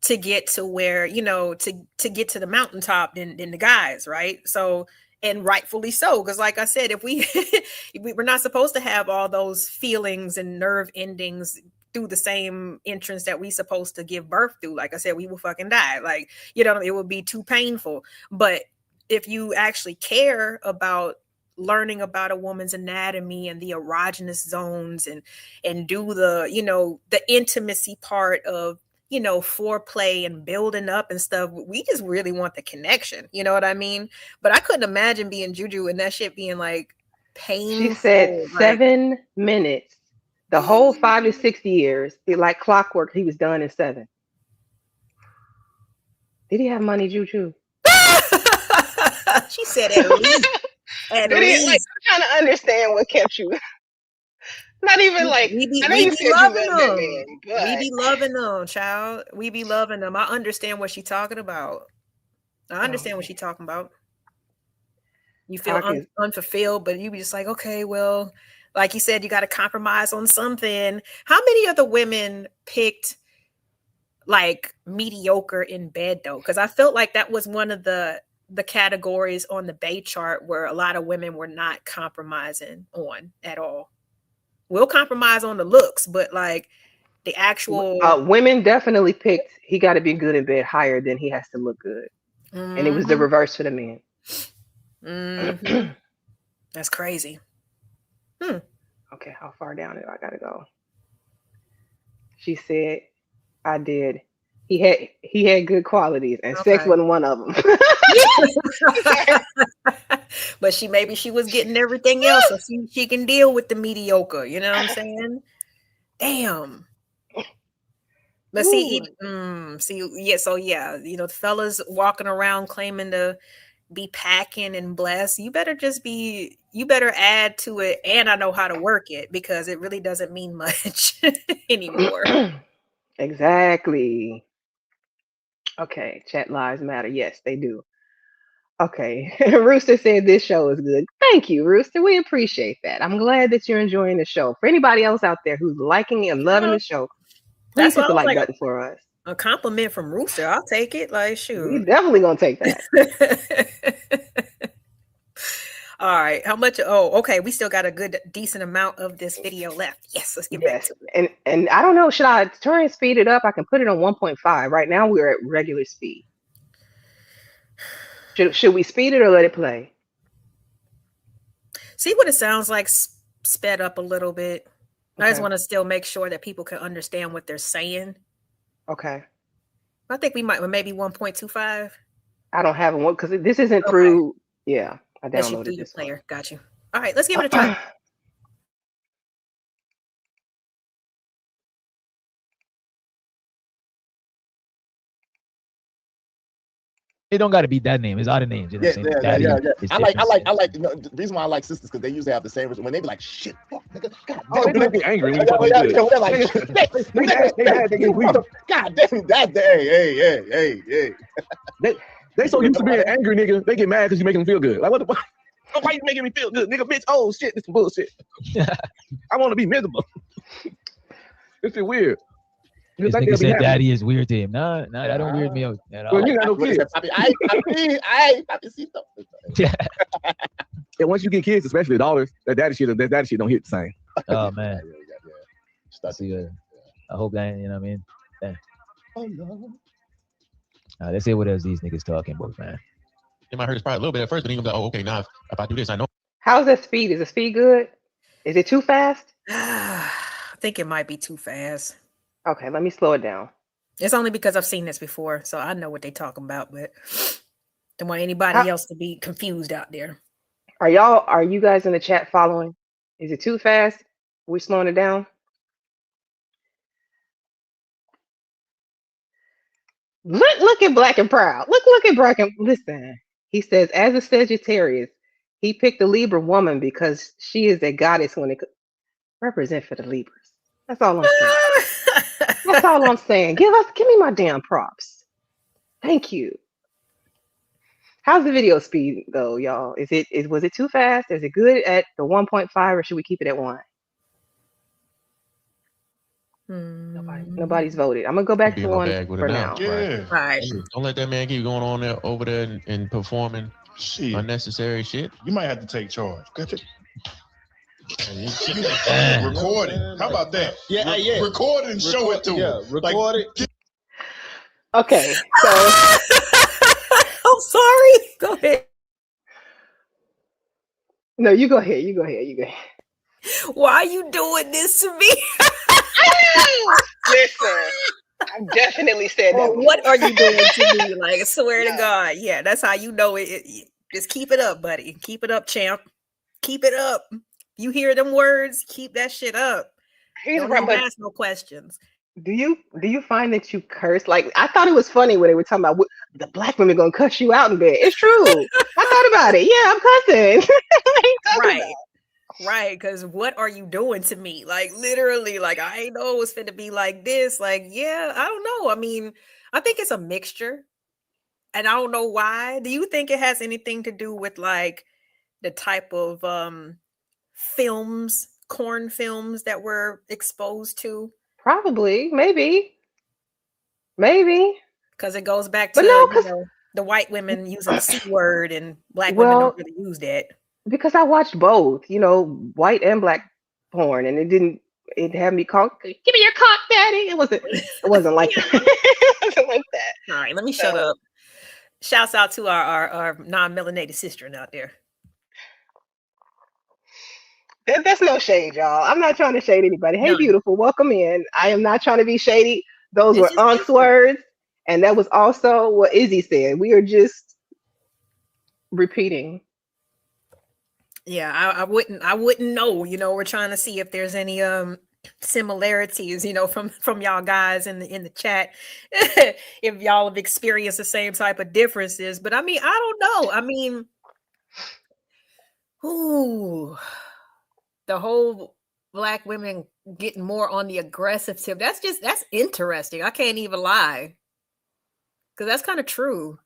to get to where, you know, to get to the mountaintop than the guys, right? So, and rightfully so, because like I said, if we're not supposed to have all those feelings and nerve endings through the same entrance that we supposed to give birth through. Like I said, we will fucking die. Like, you know, it would be too painful. But if you actually care about learning about a woman's anatomy and the erogenous zones and do the, you know, the intimacy part of, you know, foreplay and building up and stuff, we just really want the connection. You know what I mean? But I couldn't imagine being Juju and that shit being like painful. She said 7 minutes. The whole 5 to 6 years, like clockwork, he was done in 7. Did he have money, Juju? She said at least. At least. Like, I'm trying to understand what kept you. Not even like, we be loving them. We be loving them, child. We be loving them. I understand what she's talking about. What she's talking about. You feel unfulfilled, but you be just like, okay, well, like you said, you got to compromise on something. How many of the women picked like mediocre in bed though? Because I felt like that was one of the categories on the Bay chart where a lot of women were not compromising on at all. We'll compromise on the looks, but like the actual women definitely picked he got to be good in bed higher than he has to look good. Mm-hmm. And it was the reverse for the men. Mm-hmm. That's crazy. Okay, how far down do I gotta go? She said, I did. He had good qualities, and sex wasn't one of them. But maybe she was getting everything else, so she can deal with the mediocre. You know what I'm saying? Damn. But see, so yeah, you know, the fellas walking around claiming to be packing and blessed, you better add to it, and I know how to work it, because it really doesn't mean much anymore. Exactly. Okay, chat lives matter. Yes, they do. Okay, Rooster said this show is good. Thank you, Rooster. We appreciate that. I'm glad that you're enjoying the show. For anybody else out there who's liking and loving the show, please hit the like button for us. A compliment from Rooster, I'll take it. Like, shoot, we definitely gonna take that. All right. How much? Oh, okay. We still got a good, decent amount of this video left. Yes, let's get back Yes, to it. and I don't know. Should I try and speed it up? I can put it on 1.5. Right now we're at regular speed. Should we speed it or let it play? See what it sounds like sped up a little bit. I just Okay. want to still make sure that people can understand what they're saying. Okay. I think we might maybe 1.25. I don't have one because this isn't Okay. through. Yeah, I That's you downloaded through your this one. player. Got you. All right, let's give it a try. It don't got to be that name. It's other names. You know what I'm saying? Daddy is I like. different. You know, the reason why I like sisters because they usually have the same. When they be like, "Shit, fuck, nigga, God Oh, damn, they get angry when you yeah, fucking yeah, good. yeah, when they're like, They get weak. God damn, that day, hey. They so used to being angry, nigga. They get mad because you make them feel good. Like, what the fuck? Oh, why you making me feel good, nigga? Bitch, oh shit, this some bullshit. I want to be miserable. This is weird. This Like nigga they'll be said happy. daddy is weird to him. Nah, that don't weird me out at all. Well, you got no kids. And once you get kids, especially daughters, that daddy shit don't hit the same. Oh man. Start See, I hope that, you know what I mean? Damn. Oh no. Let's see what else these niggas talking about, man. It might hurt his pride a little bit at first, but then you'll be like, oh, okay, now if I do this, I know. How's that speed? Is the speed good? Is it too fast? I think it might be too fast. Okay, let me slow it down. It's only because I've seen this before, so I know what they're talking about, but don't want anybody else to be confused out there. Are you guys in the chat following? Is it too fast? We're slowing it down. Look at Black and Proud. Look at Black and listen. He says, as a Sagittarius, he picked a Libra woman because she is a goddess when it represent for the Libras. That's all I'm saying. That's all I'm saying. Give me my damn props. Thank you. How's the video speed though, y'all? Was it too fast? Is it good at the 1.5 or should we keep it at 1? Nobody's voted. I'm gonna go back Be to in my 1 bag with for it now. Yeah. Right. Don't let that man keep going on there over there and performing Shit. unnecessary shit. You might have to take charge. Gotcha. Record it. How about that? Yeah, Record it and show it to him. Record it. Okay, so I'm sorry. Go ahead. no, you go ahead. Why are you doing this to me? Listen, I definitely said that. What are you doing to me? Like, I swear to God. Yeah, that's how you know it. Just keep it up, buddy. Keep it up, champ. Keep it up. You hear them words? Keep that shit up. Don't even ask no questions. Do you find that you curse? Like, I thought it was funny when they were talking about the black women gonna cuss you out in bed. It's true. I thought about it. Yeah, I'm cussing. Right. Because what are you doing to me? Like, literally, like, I ain't know it was finna be like this. Like, yeah, I don't know. I mean, I think it's a mixture. And I don't know why. Do you think it has anything to do with like the type of corn films that we're exposed to? Probably, maybe. Because it goes back to the white women using the C word and black women don't really use that. Because I watched both, white and black porn, and it had me call, give me your cock, daddy. It wasn't like that. It wasn't like that. All right, let me shut up. Shouts out to our non-melanated sister out there. That's no shade, y'all. I'm not trying to shade anybody. Hey, beautiful, welcome in. I am not trying to be shady. Those were Aunt's words, and that was also what Izzy said. We are just repeating. Yeah, I wouldn't know. We're trying to see if there's any similarities, from y'all guys in the chat. If y'all have experienced the same type of differences. But I mean, I don't know. I mean, the whole black women getting more on the aggressive tip. That's interesting. I can't even lie. Because that's kind of true.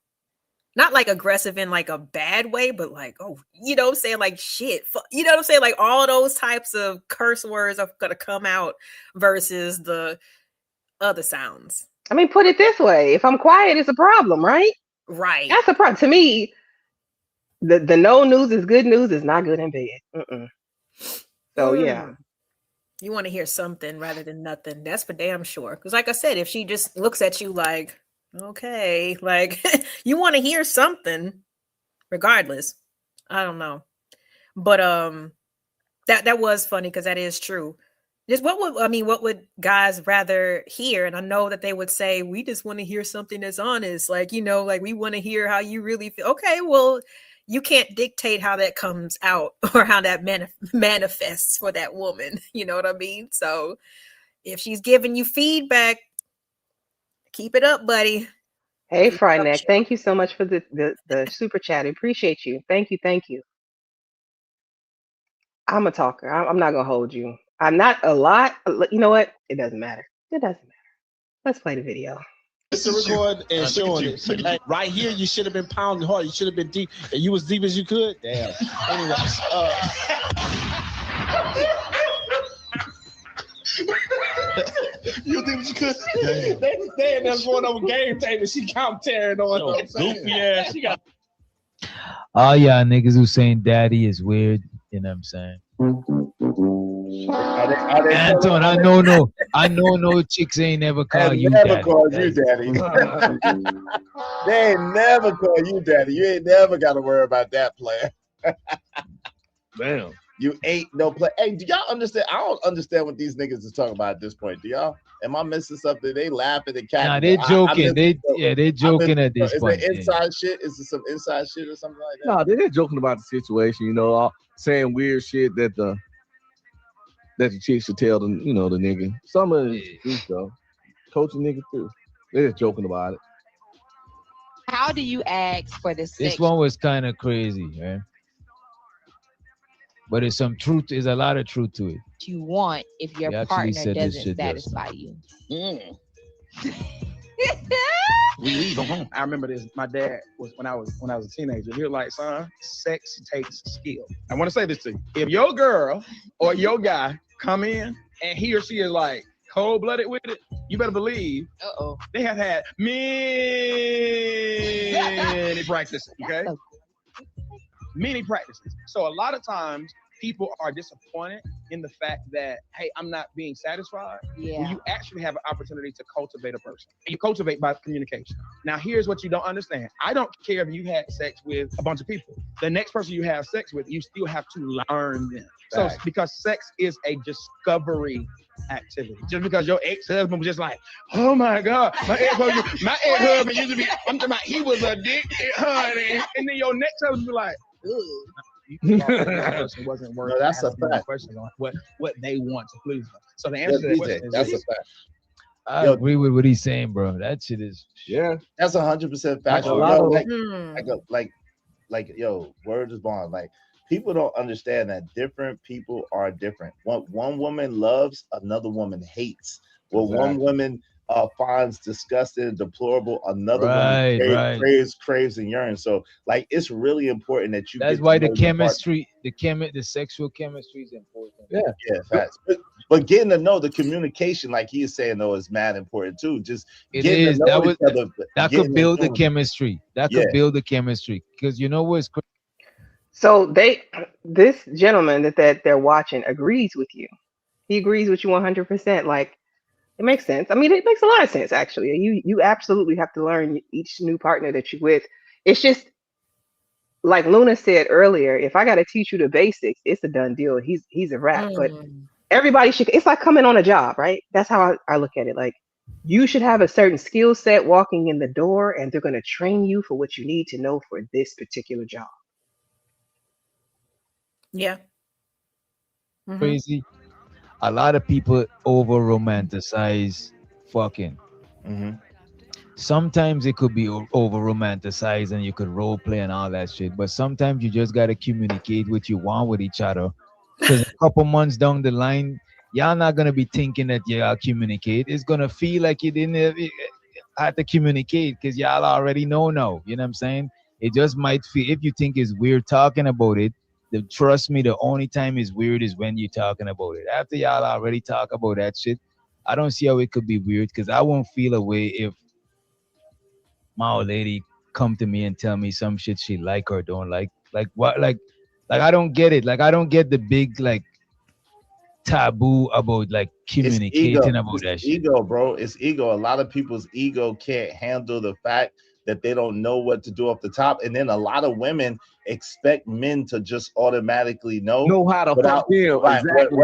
Not like aggressive in like a bad way, but like, what I'm saying? Like shit. What I'm saying? Like all those types of curse words are going to come out versus the other sounds. I mean, put it this way. If I'm quiet, it's a problem, right? Right. That's a problem. To me, The no news is good news is not good in bed. Mm-mm. So yeah. You want to hear something rather than nothing. That's for damn sure. Because, like I said, if she just looks at you like, okay, like you want to hear something, regardless. I don't know, but that was funny because that is true. Just what would guys rather hear? And I know that they would say, we just want to hear something that's honest. Like, like we want to hear how you really feel. Okay, well, you can't dictate how that comes out or how that manifests for that woman. You know what I mean? So if she's giving you feedback, keep it up, buddy. Hey, Fryneck, thank you so much for the super chat. I appreciate you. Thank you. Thank you. I'm a talker. I'm not gonna hold you. I'm not a lot. You know what? It doesn't matter. It doesn't matter. Let's play the video. To record and showing it. Like, right here, you should have been pounding hard. You should have been deep, and you as deep as you could. Damn. Anyways, You think you could? they staying there going over game tape, and she come tearing on them. Goofy ass. She got. All y'all niggas who saying daddy is weird, you know what I'm saying? Anton, I know no chicks ain't never call you never daddy. called you daddy. They ain't never called you daddy. You ain't never got to worry about that, player. Damn. You ain't no play. Hey, do y'all understand? I don't understand what these niggas is talking about at this point. Do y'all? Am I missing something? They laughing and Nah, cackling. they're joking. They're joking at this point. Is it inside shit? Is it some inside shit or something like that? No, they're joking about the situation, saying weird shit that the chick should tell the the nigga. Some of it is though. Coaching nigga too. They're just joking about it. How do you ask for this? This one was kind of crazy, man. But there's some truth. There's a lot of truth to it. You want if your partner doesn't satisfy you. We leave home. I remember this. My dad was when I was a teenager. He was like, "Son, sex takes skill." I want to say this to you: if your girl or your guy come in and he or she is like cold-blooded with it, you better believe they have had many practices. Okay. Many practices. So a lot of times people are disappointed in the fact that, hey, I'm not being satisfied. Yeah. When you actually have an opportunity to cultivate a person. And you cultivate by communication. Now, here's what you don't understand. I don't care if you had sex with a bunch of people. The next person you have sex with, you still have to learn them. So because sex is a discovery activity. Just because your ex-husband was just like, oh my God, my ex-husband used to be, I'm talking about he was addicted, honey. And then your next husband be like, that person wasn't worth. No, that's a fact. Question on what they want to please them. So the answer to that question is that's a fact. I agree with what he's saying, bro. That shit is That's 100% factual. Yo, word is bond. Like people don't understand that different people are different. One woman loves, another woman hates. Well, one woman finds disgusting and deplorable, another one craves and yearns. So like it's really important that you that's why the chemistry, the sexual chemistry is important. Yeah, facts. But getting to know the communication, like he is saying though, is mad important too. Just getting to know each other, that could build the chemistry. That could build the chemistry. Because you know what's crazy? So this gentleman that they're watching agrees with you. He agrees with you 100%. Like it makes sense. I mean, it makes a lot of sense actually. You absolutely have to learn each new partner that you're with. It's just like Luna said earlier. If I got to teach you the basics, it's a done deal. He's a wrap. But everybody should. It's like coming on a job, right? That's how I look at it. Like you should have a certain skill set walking in the door, and they're going to train you for what you need to know for this particular job. Yeah. Crazy. A lot of people over romanticize fucking. Sometimes it could be over romanticized and you could role play and all that shit. But sometimes you just gotta communicate what you want with each other. Because a couple months down the line, y'all not gonna be thinking that y'all communicate. It's gonna feel like you didn't have to communicate because y'all already know now. You know what I'm saying? It just might feel, if you think it's weird talking about it, trust me, the only time it's weird is when you're talking about it. After y'all already talk about that shit, I don't see how it could be weird because I won't feel a way if my old lady come to me and tell me some shit she like or don't like Like what? Like I don't get it. Like I don't get the big like taboo about like communicating about that shit. Ego, bro. It's ego. A lot of people's ego can't handle the fact that they don't know what to do off the top, and then a lot of women expect men to just automatically know how to without, right, exactly.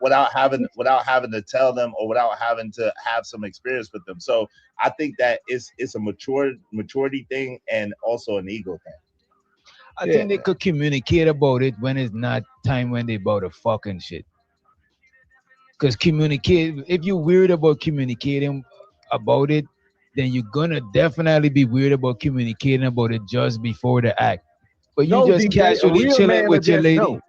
without having to tell them or without having to have some experience with them. So I think that it's a maturity thing and also an ego thing. I think they could communicate about it when it's not time when they about the fucking shit. Because if you're weird about communicating about it, then you're gonna definitely be weird about communicating about it just before the act. But you just casually chilling with your lady. No.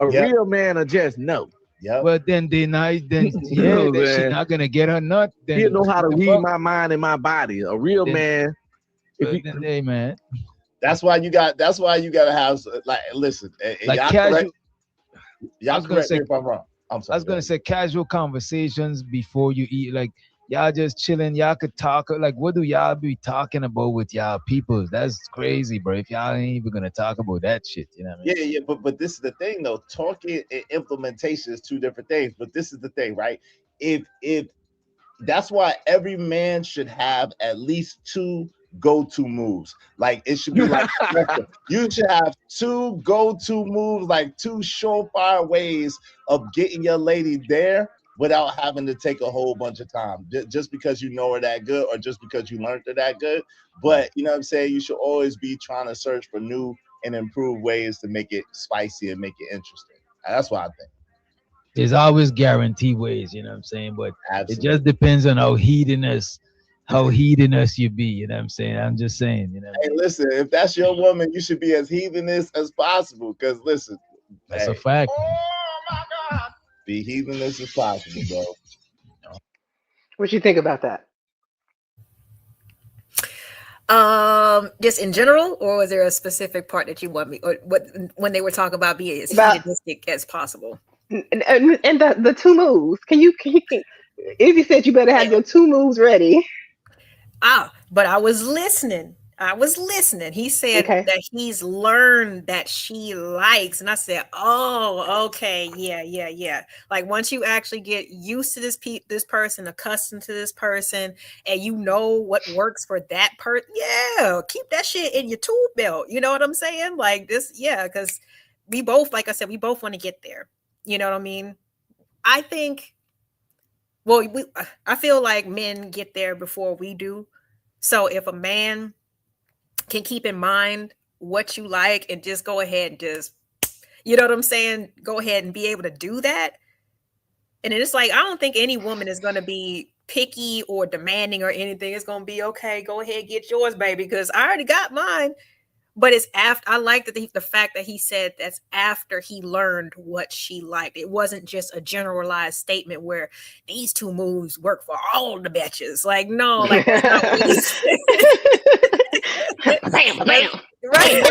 Real man will just know. Yeah. Well, then she's not gonna get her nut. Then he'll know how to read my mind and my body. A real man. Hey man. That's why you gotta have like listen. Like y'all casual. Y'all correct me if I'm wrong. I'm sorry. I was gonna say casual conversations before you eat. Like y'all just chilling. Y'all could talk. Like what do y'all be talking about with y'all people? That's crazy, bro. If y'all ain't even gonna talk about that shit, you know what I mean? Yeah. But this is the thing though. Talking and implementation is two different things. But this is the thing, right? If that's why every man should have at least 2 go-to moves. Like it should be like you should have 2 go-to moves, like 2 surefire ways of getting your lady there without having to take a whole bunch of time, just because you know her that good or just because you learned her that good. But you know what I'm saying, you should always be trying to search for new and improved ways to make it spicy and make it interesting. That's what I think. There's always guaranteed ways, you know what I'm saying? But Absolutely. It just depends on how heatiness you be, you know what I'm saying? I'm just saying, you know. Hey, listen, if that's your woman, you should be as heathenous as possible. Because listen, that's a fact. Oh my God, be heathenous as possible, bro. What you think about that? Just in general, or was there a specific part that you want me, or what when they were talking about being as hedonistic as possible? And the 2 moves. Can you Izzy said you better have your 2 moves ready. But I was listening. He said that he's learned that she likes, and I said, "Oh, okay, yeah." Like once you actually get used to this person, accustomed to this person, and you know what works for that person, keep that shit in your tool belt. You know what I'm saying? Like this, because we both, like I said, we both want to get there. You know what I mean? I think. Well, I feel like men get there before we do. So if a man can keep in mind what you like and just go ahead and just, you know what I'm saying? Go ahead and be able to do that. And it's like, I don't think any woman is going to be picky or demanding or anything. It's going to be, okay, go ahead, get yours, baby, because I already got mine. But it's after. I like that the fact that he said that's after he learned what she liked. It wasn't just a generalized statement where these 2 moves work for all the bitches. Like, no, like that's not what he said. Bam. Right.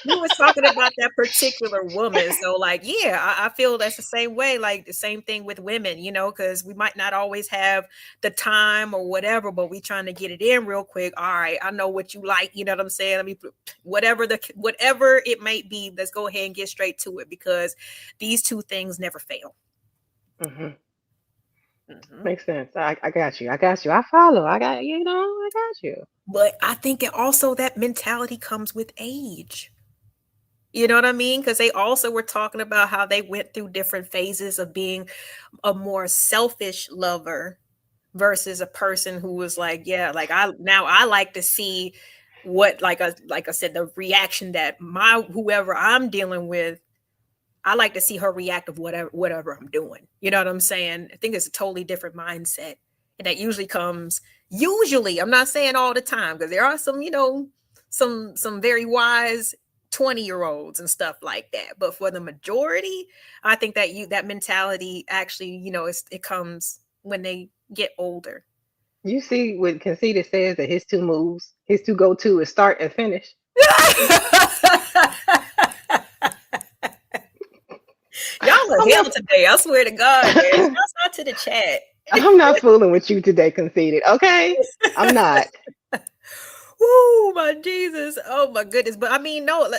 You was talking about that particular woman. So like, I feel that's the same way, like the same thing with women, you know, because we might not always have the time or whatever, but we trying to get it in real quick. All right, I know what you like, you know what I'm saying? Let me whatever it might be, let's go ahead and get straight to it, because these 2 things never fail. Mm-hmm. Mm-hmm. Makes sense. I got you. I follow. I got you. But I think it also, that mentality comes with age. You know what I mean? Because they also were talking about how they went through different phases of being a more selfish lover versus a person who was like, I like to see what, like I said, the reaction that whoever I'm dealing with, I like to see her react of whatever I'm doing. You know what I'm saying? I think it's a totally different mindset. And that usually comes, I'm not saying all the time, because there are some, you know, some very wise 20-year-olds and stuff like that. But for the majority, I think that that mentality actually, you know, it comes when they get older. You see what Conceited says, that his 2 moves, his 2 go-to is start and finish. Y'all are hell today. I swear to God. Shouts out to the chat. I'm not fooling with you today, Conceited. Okay, I'm not. Woo, my Jesus. Oh my goodness. But I mean, no,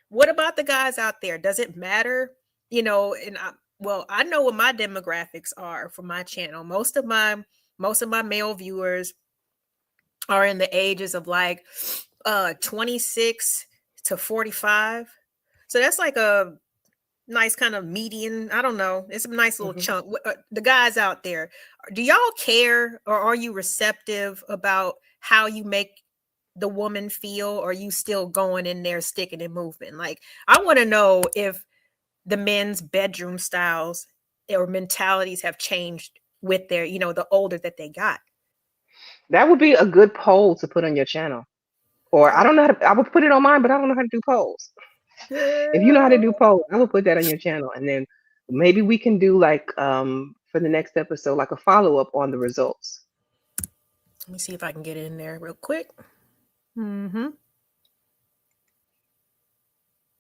what about the guys out there? Does it matter? You know, and I know what my demographics are for my channel. Most of my male viewers are in the ages of like 26 to 45. So that's like a nice kind of median. I don't know. It's a nice little chunk. The guys out there, do y'all care, or are you receptive about how you make the woman feel, or are you still going in there sticking and moving? Like, I want to know if the men's bedroom styles or mentalities have changed with their, you know, the older that they got. That would be a good poll to put on your channel. Or I don't know how to, I would put it on mine, but I don't know how to do polls. If you know how to do polls, I will put that on your channel. And then maybe we can do like for the next episode, like a follow-up on the results. Let me see if I can get it in there real quick. I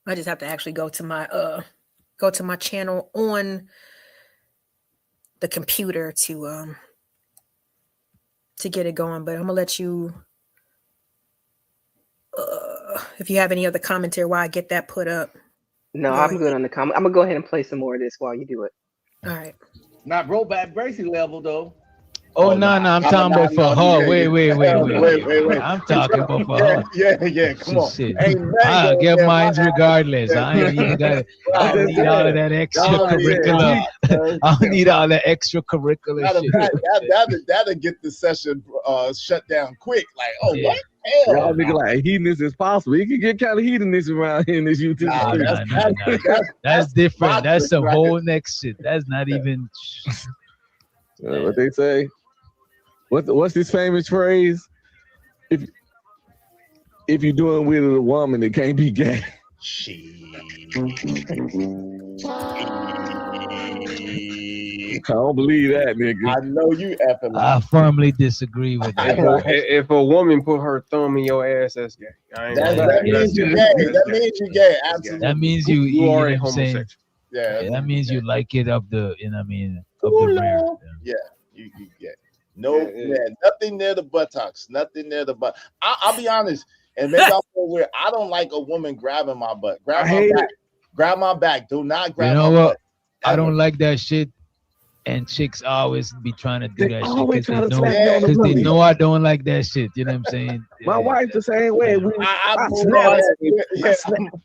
just have to actually go to my channel on the computer to get it going. But I'm gonna let you if you have any other commentary while I get that put up. No, I'm good on the comment. I'm gonna go ahead and play some more of this while you do it. All right. Not Broback Gracie level though. Oh no, I'm talking about for her. Wait. I'm talking about for her. Yeah. Come on. I'll get mine regardless. I ain't even got. I don't need all of that extracurricular. I don't need all that extracurricular shit. That'll get the session shut down quick. Like, what? Y'all nigga like heatheness is possible. You can get kind of heatheness around here in this YouTube. Nah. That's different. That's some whole next shit. That's not even. What they say? What's this famous phrase? If you're doing with a woman, it can't be gay. I don't believe that, nigga. I know you effing. I firmly disagree with that. If a woman put her thumb in your ass, that's gay. That means you're gay. That means you're gay. Absolutely. That means you already homosexual. Yeah. That means you like it up the, you know what I mean? Up the rear. Yeah. You get no, nothing near the buttocks, nothing near the butt. I'll be honest, and maybe I'll go where I don't like a woman grabbing my butt. Grab my back. Do not grab my butt. I don't like that shit. And chicks always be trying to do that shit because they know I don't like that shit. You know what I'm saying? My wife's the same way.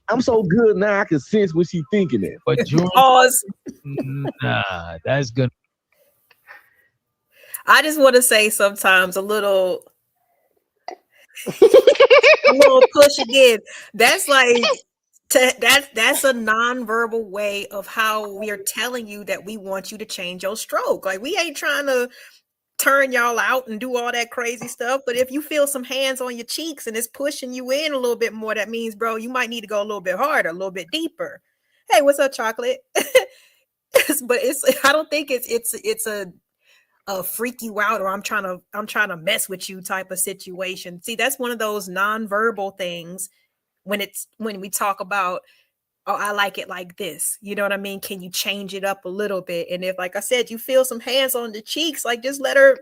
I'm so good now I can sense what she's thinking it. But pause. Nah, that's good. I just want to say sometimes a little push again. That's like that's a nonverbal way of how we are telling you that we want you to change your stroke. Like, we ain't trying to turn y'all out and do all that crazy stuff. But if you feel some hands on your cheeks and it's pushing you in a little bit more, that means, bro, you might need to go a little bit harder, a little bit deeper. Hey, what's up, chocolate? But I don't think it's a freak you out or I'm trying to mess with you type of situation. See, that's one of those nonverbal things when we talk about, oh, I like it like this. You know what I mean? Can you change it up a little bit? And if, like I said, you feel some hands on the cheeks, like just let her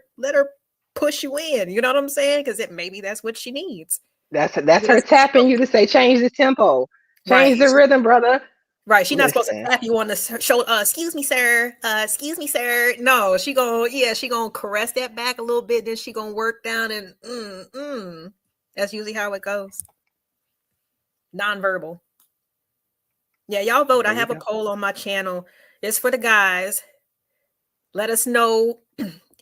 push you in. You know what I'm saying? Because maybe that's what she needs. That's her tapping you to say, change the tempo, change the rhythm, brother. Right. She's not supposed to tap you on the shoulder. Excuse me, sir. No, she gonna caress that back a little bit. Then she gonna work down and That's usually how it goes. Nonverbal. Yeah, y'all vote. I have a poll on my channel. It's for the guys. Let us know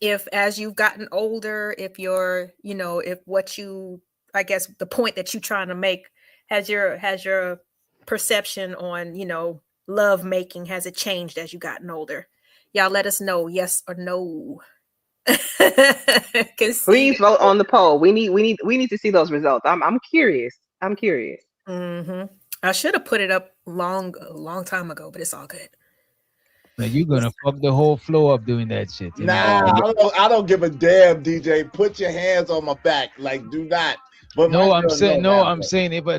if, as you've gotten older, if you're, I guess the point that you're trying to make has your perception on, love making, has it changed as you've gotten older? Y'all let us know, yes or no. Please vote on the poll. We need to see those results. I'm curious. Mm-hmm. I should have put it up a long time ago, but it's all good. Man, you're gonna fuck the whole floor up doing that shit. I don't give a damn, DJ. Put your hands on my back. Like, do not. But I'm saying if my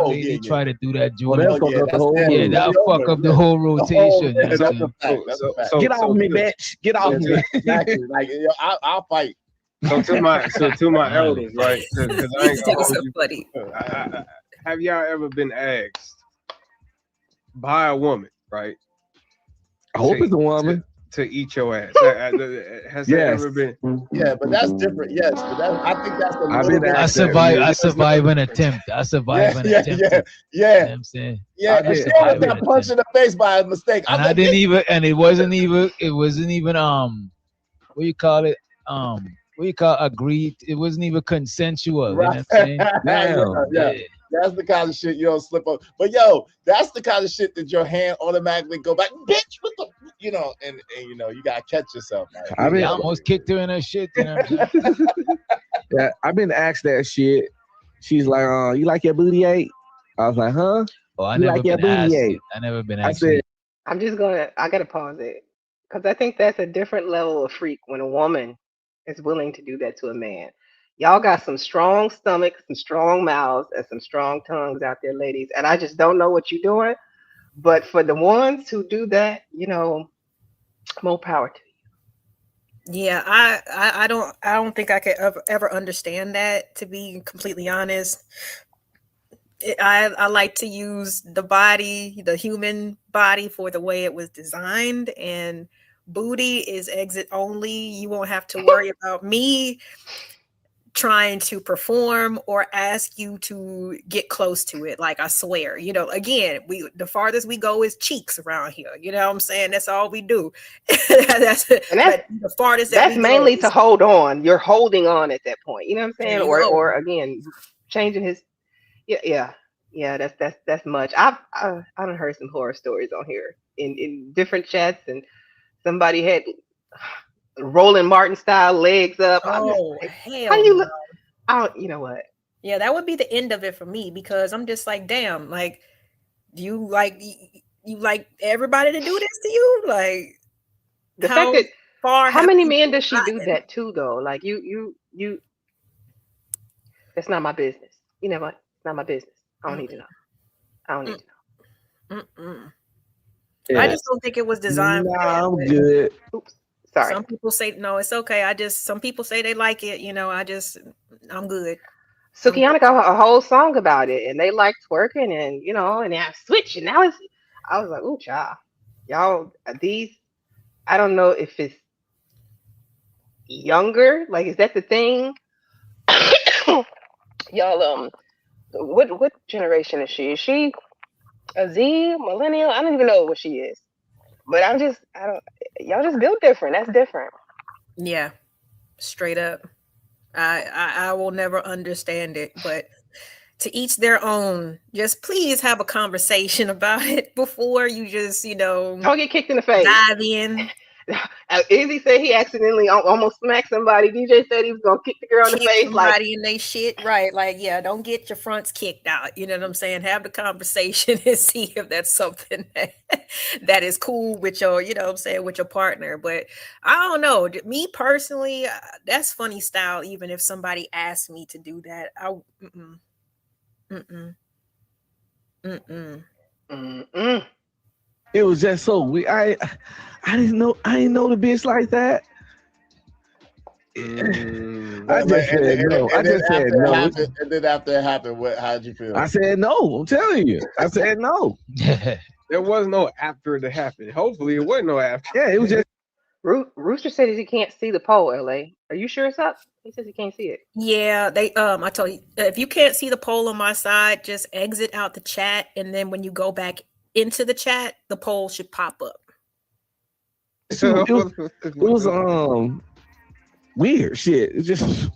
lady try to do that, that'll fuck up the whole rotation. Get off me, bitch. Get off me. Exactly. Like, I'll fight. So to my elders, right? Because I ain't gonna hold you. Funny. Have y'all ever been asked by a woman, right? I hope it's a woman. To eat your ass. Has there ever been? Yeah, but that's different. Yes, but I think that's a little bit. I survive an attempt. I survive an attempt. Yeah. You know what I'm saying? Yeah, and she almost got punched in the face by a mistake. And I didn't even, and it wasn't even what you call it? Agreed. It wasn't even consensual. Right. You know what I'm saying? Yeah. That's the kind of shit you don't slip up. But yo, that's the kind of shit that your hand automatically go back, bitch, what the, and you gotta catch yourself. Like, I almost kicked her in her shit. You know what I'm saying? Yeah, I've been asked that shit. She's like, you like your booty ate? I was like, huh? Oh, I never been asked it. I never been asked it. I gotta pause it. Because I think that's a different level of freak when a woman is willing to do that to a man. Y'all got some strong stomachs, some strong mouths, and some strong tongues out there, ladies. And I just don't know what you're doing. But for the ones who do that, more power to you. Yeah, I don't think I could ever understand that, to be completely honest. I like to use the human body for the way it was designed, and booty is exit only. You won't have to worry about me trying to perform or ask you to get close to it. Like, I swear, again, the farthest we go is cheeks around here. You know what I'm saying? That's all we do. that's the farthest. That's mainly to hold on. You're holding on at that point. You know what I'm saying? Or again, changing his. Yeah. That's much. I done heard some horror stories on here in different chats, and somebody had Roland Martin style legs up. Oh, hell! How do you look? You know what? Yeah, that would be the end of it for me, because I'm just like, damn, like, you like everybody to do this to you? Like, the fact that how many men does she do that to, though? Like, you. That's not my business. You know what? It's not my business. I don't need to know. I don't need to know. Yeah. I just don't think it was designed. I'm good. Oops. Sorry. Some people say no, it's okay. Some people say they like it. I'm good. Sukihana got a whole song about it, and they like twerking, and and now switch, and now I was like, ooh, child, y'all, these. I don't know if it's younger. Like, is that the thing? Y'all, what generation is she? Is she a Z, millennial? I don't even know what she is. But y'all just built different. That's different. Yeah, straight up. I will never understand it, but to each their own. Just please have a conversation about it before you just, don't get kicked in the face. Dive in. Izzy said he accidentally almost smacked somebody. DJ said he was gonna kick the girl in the face. Somebody in they shit, right? Like, yeah, don't get your fronts kicked out. You know what I'm saying? Have the conversation and see if that's something that is cool with your, with your partner. But I don't know. Me personally, that's funny style. Even if somebody asked me to do that, It was just so weird. I didn't know the bitch like that. I just said no. And then after it happened, how'd you feel? I said no. I'm telling you. I said no. There was no after it happened. Hopefully, it wasn't no after. Yeah, it was just. Rooster said he can't see the poll. LA, are you sure it's up? He says he can't see it. Yeah, I told you, if you can't see the poll on my side, just exit out the chat, and then when you go back into the chat, the poll should pop up. It was weird shit. It just.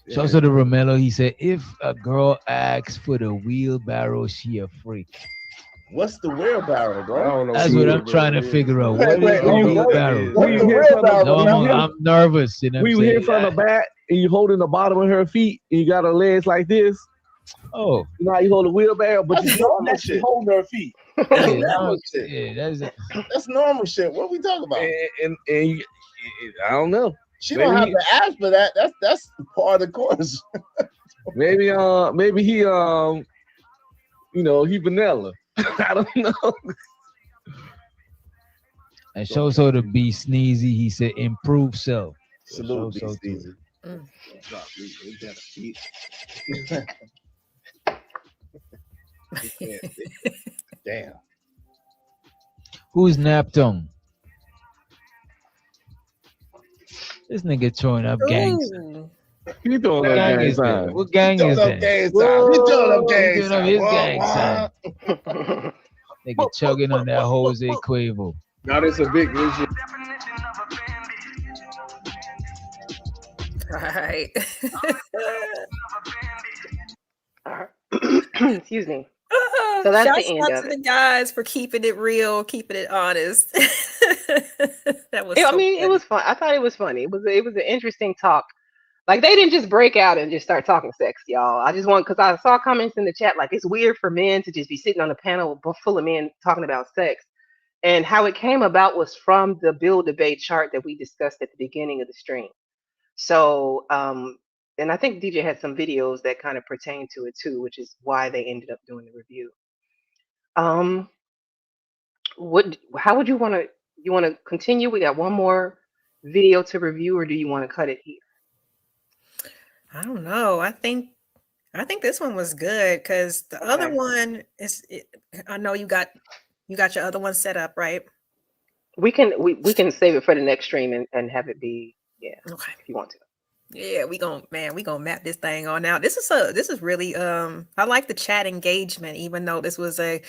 So to the Romello, he said, if a girl asks for the wheelbarrow, she a freak. What's the wheelbarrow, bro? I don't know. That's what I'm trying to figure out. What is the wheelbarrow? No, I'm nervous. You know we were here from the back, and you holding the bottom of her feet, and you got her legs like this. Oh, you know how you hold a wheelbarrow, but you don't actually hold her feet. That's normal shit. What are we talking about? And I don't know. She don't have to ask for that. That's part of the course. maybe he he vanilla. I don't know. And so to be sneezy, he said improve self. Salute, so Caesar. Damn. Who's Naptung? This nigga throwing up gang signs. You throwing up gang signs. What gang is that? He throwing up gang signs. His gang sign. Nigga chugging on that Jose Cuervo. Now this a big issue. Right. Excuse me. So that's the end of it. The guys for keeping it real, keeping it honest. That was. I mean, it was fun. I thought it was funny. It was an interesting talk. Like they didn't just break out and just start talking sex, y'all. I just want because I saw comments in the chat like it's weird for men to just be sitting on a panel full of men talking about sex, and how it came about was from the Build Debate chart that we discussed at the beginning of the stream. So, and I think DJ had some videos that kind of pertain to it too, which is why they ended up doing the review. How would you want to continue? We got one more video to review, or do you want to cut it here? I don't know. I think this one was good because the other one is. I know you got your other one set up, right? We can save it for the next stream and have it be okay if you want to. Yeah, we gonna map this thing on out. This is really I like the chat engagement, even though this was a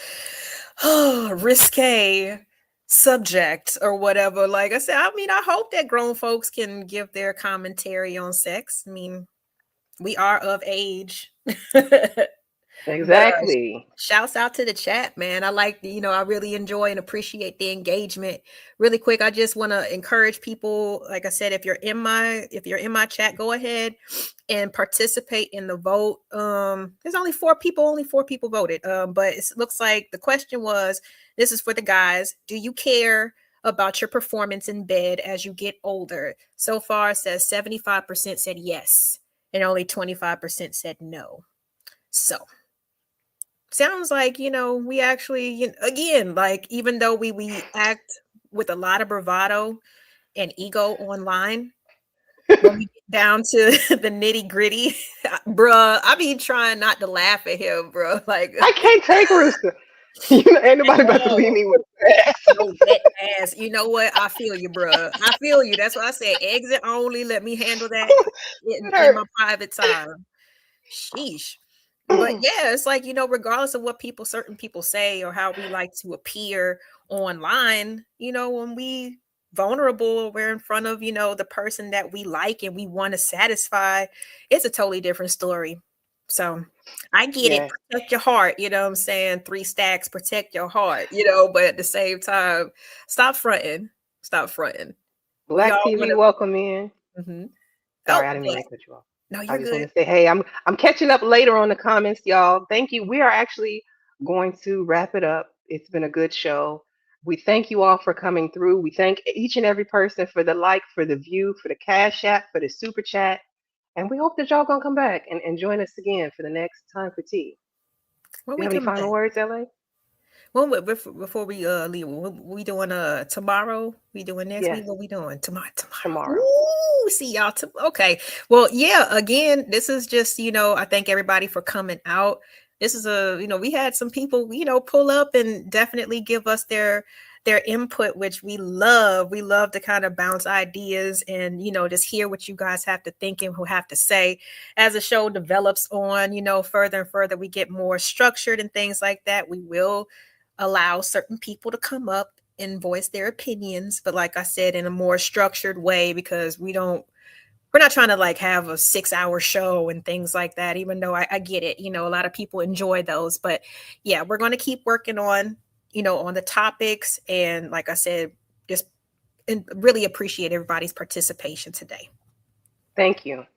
risque subject or whatever. Like I said, I mean, I hope that grown folks can give their commentary on sex. I mean, we are of age. Exactly. Shouts out to the chat, man. I like I really enjoy and appreciate the engagement. Really quick, I just want to encourage people, like I said, if you're in my chat, go ahead and participate in the vote. There's only four people voted. But it looks like the question was, this is for the guys, do you care about your performance in bed as you get older? So far it says 75% said yes and only 25% said no. So sounds like, we actually, again, like, even though we act with a lot of bravado and ego online, when we get down to the nitty gritty, bruh, I be trying not to laugh at him, bro. Like, I can't take Rooster. Ain't nobody about to leave me with that ass. You know what? I feel you, bruh. I feel you. That's why I said exit only. Let me handle that in my private time. Sheesh. But yeah, it's like, regardless of what certain people say or how we like to appear online, when we vulnerable, we're in front of, the person that we like and we want to satisfy, it's a totally different story. So I get it. Protect your heart. You know what I'm saying? 3 stacks, protect your heart, but at the same time, stop fronting. Black TV, welcome in. Mm-hmm. Sorry, I didn't mean to cut you off. No, you're I just good. want to say, hey, I'm catching up later on the comments, y'all. Thank you. We are actually going to wrap it up. It's been a good show. We thank you all for coming through. We thank each and every person for the like, for the view, for the Cash App, for the Super Chat. And we hope that y'all going to come back and join us again for the next Time for Tea. Do you have any final words, LA? Well, before we leave, we doing tomorrow? We doing next week? What we doing tomorrow? Ooh, see y'all. Okay. Well, yeah. Again, this is just I thank everybody for coming out. This is we had some people pull up and definitely give us their input, which we love. We love to kind of bounce ideas and just hear what you guys have to think and who have to say. As the show develops on further and further, we get more structured and things like that. We will allow certain people to come up and voice their opinions, but like I said, in a more structured way, because we're not trying to like have a 6-hour show and things like that, even though I get it. A lot of people enjoy those, but yeah, we're going to keep working on on the topics. And like I said, just really appreciate everybody's participation today. Thank you.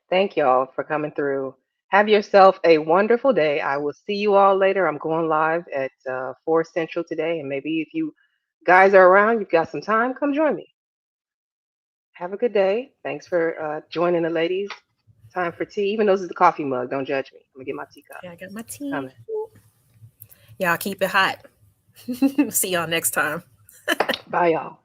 Thank y'all for coming through. Have yourself a wonderful day. I will see you all later. I'm going live at 4 Central today. And maybe if you guys are around, you've got some time, come join me. Have a good day. Thanks for joining the ladies. Time for tea. Even though this is the coffee mug, don't judge me. I'm going to get my teacup. Yeah, I got my tea. Y'all keep it hot. See y'all next time. Bye, y'all.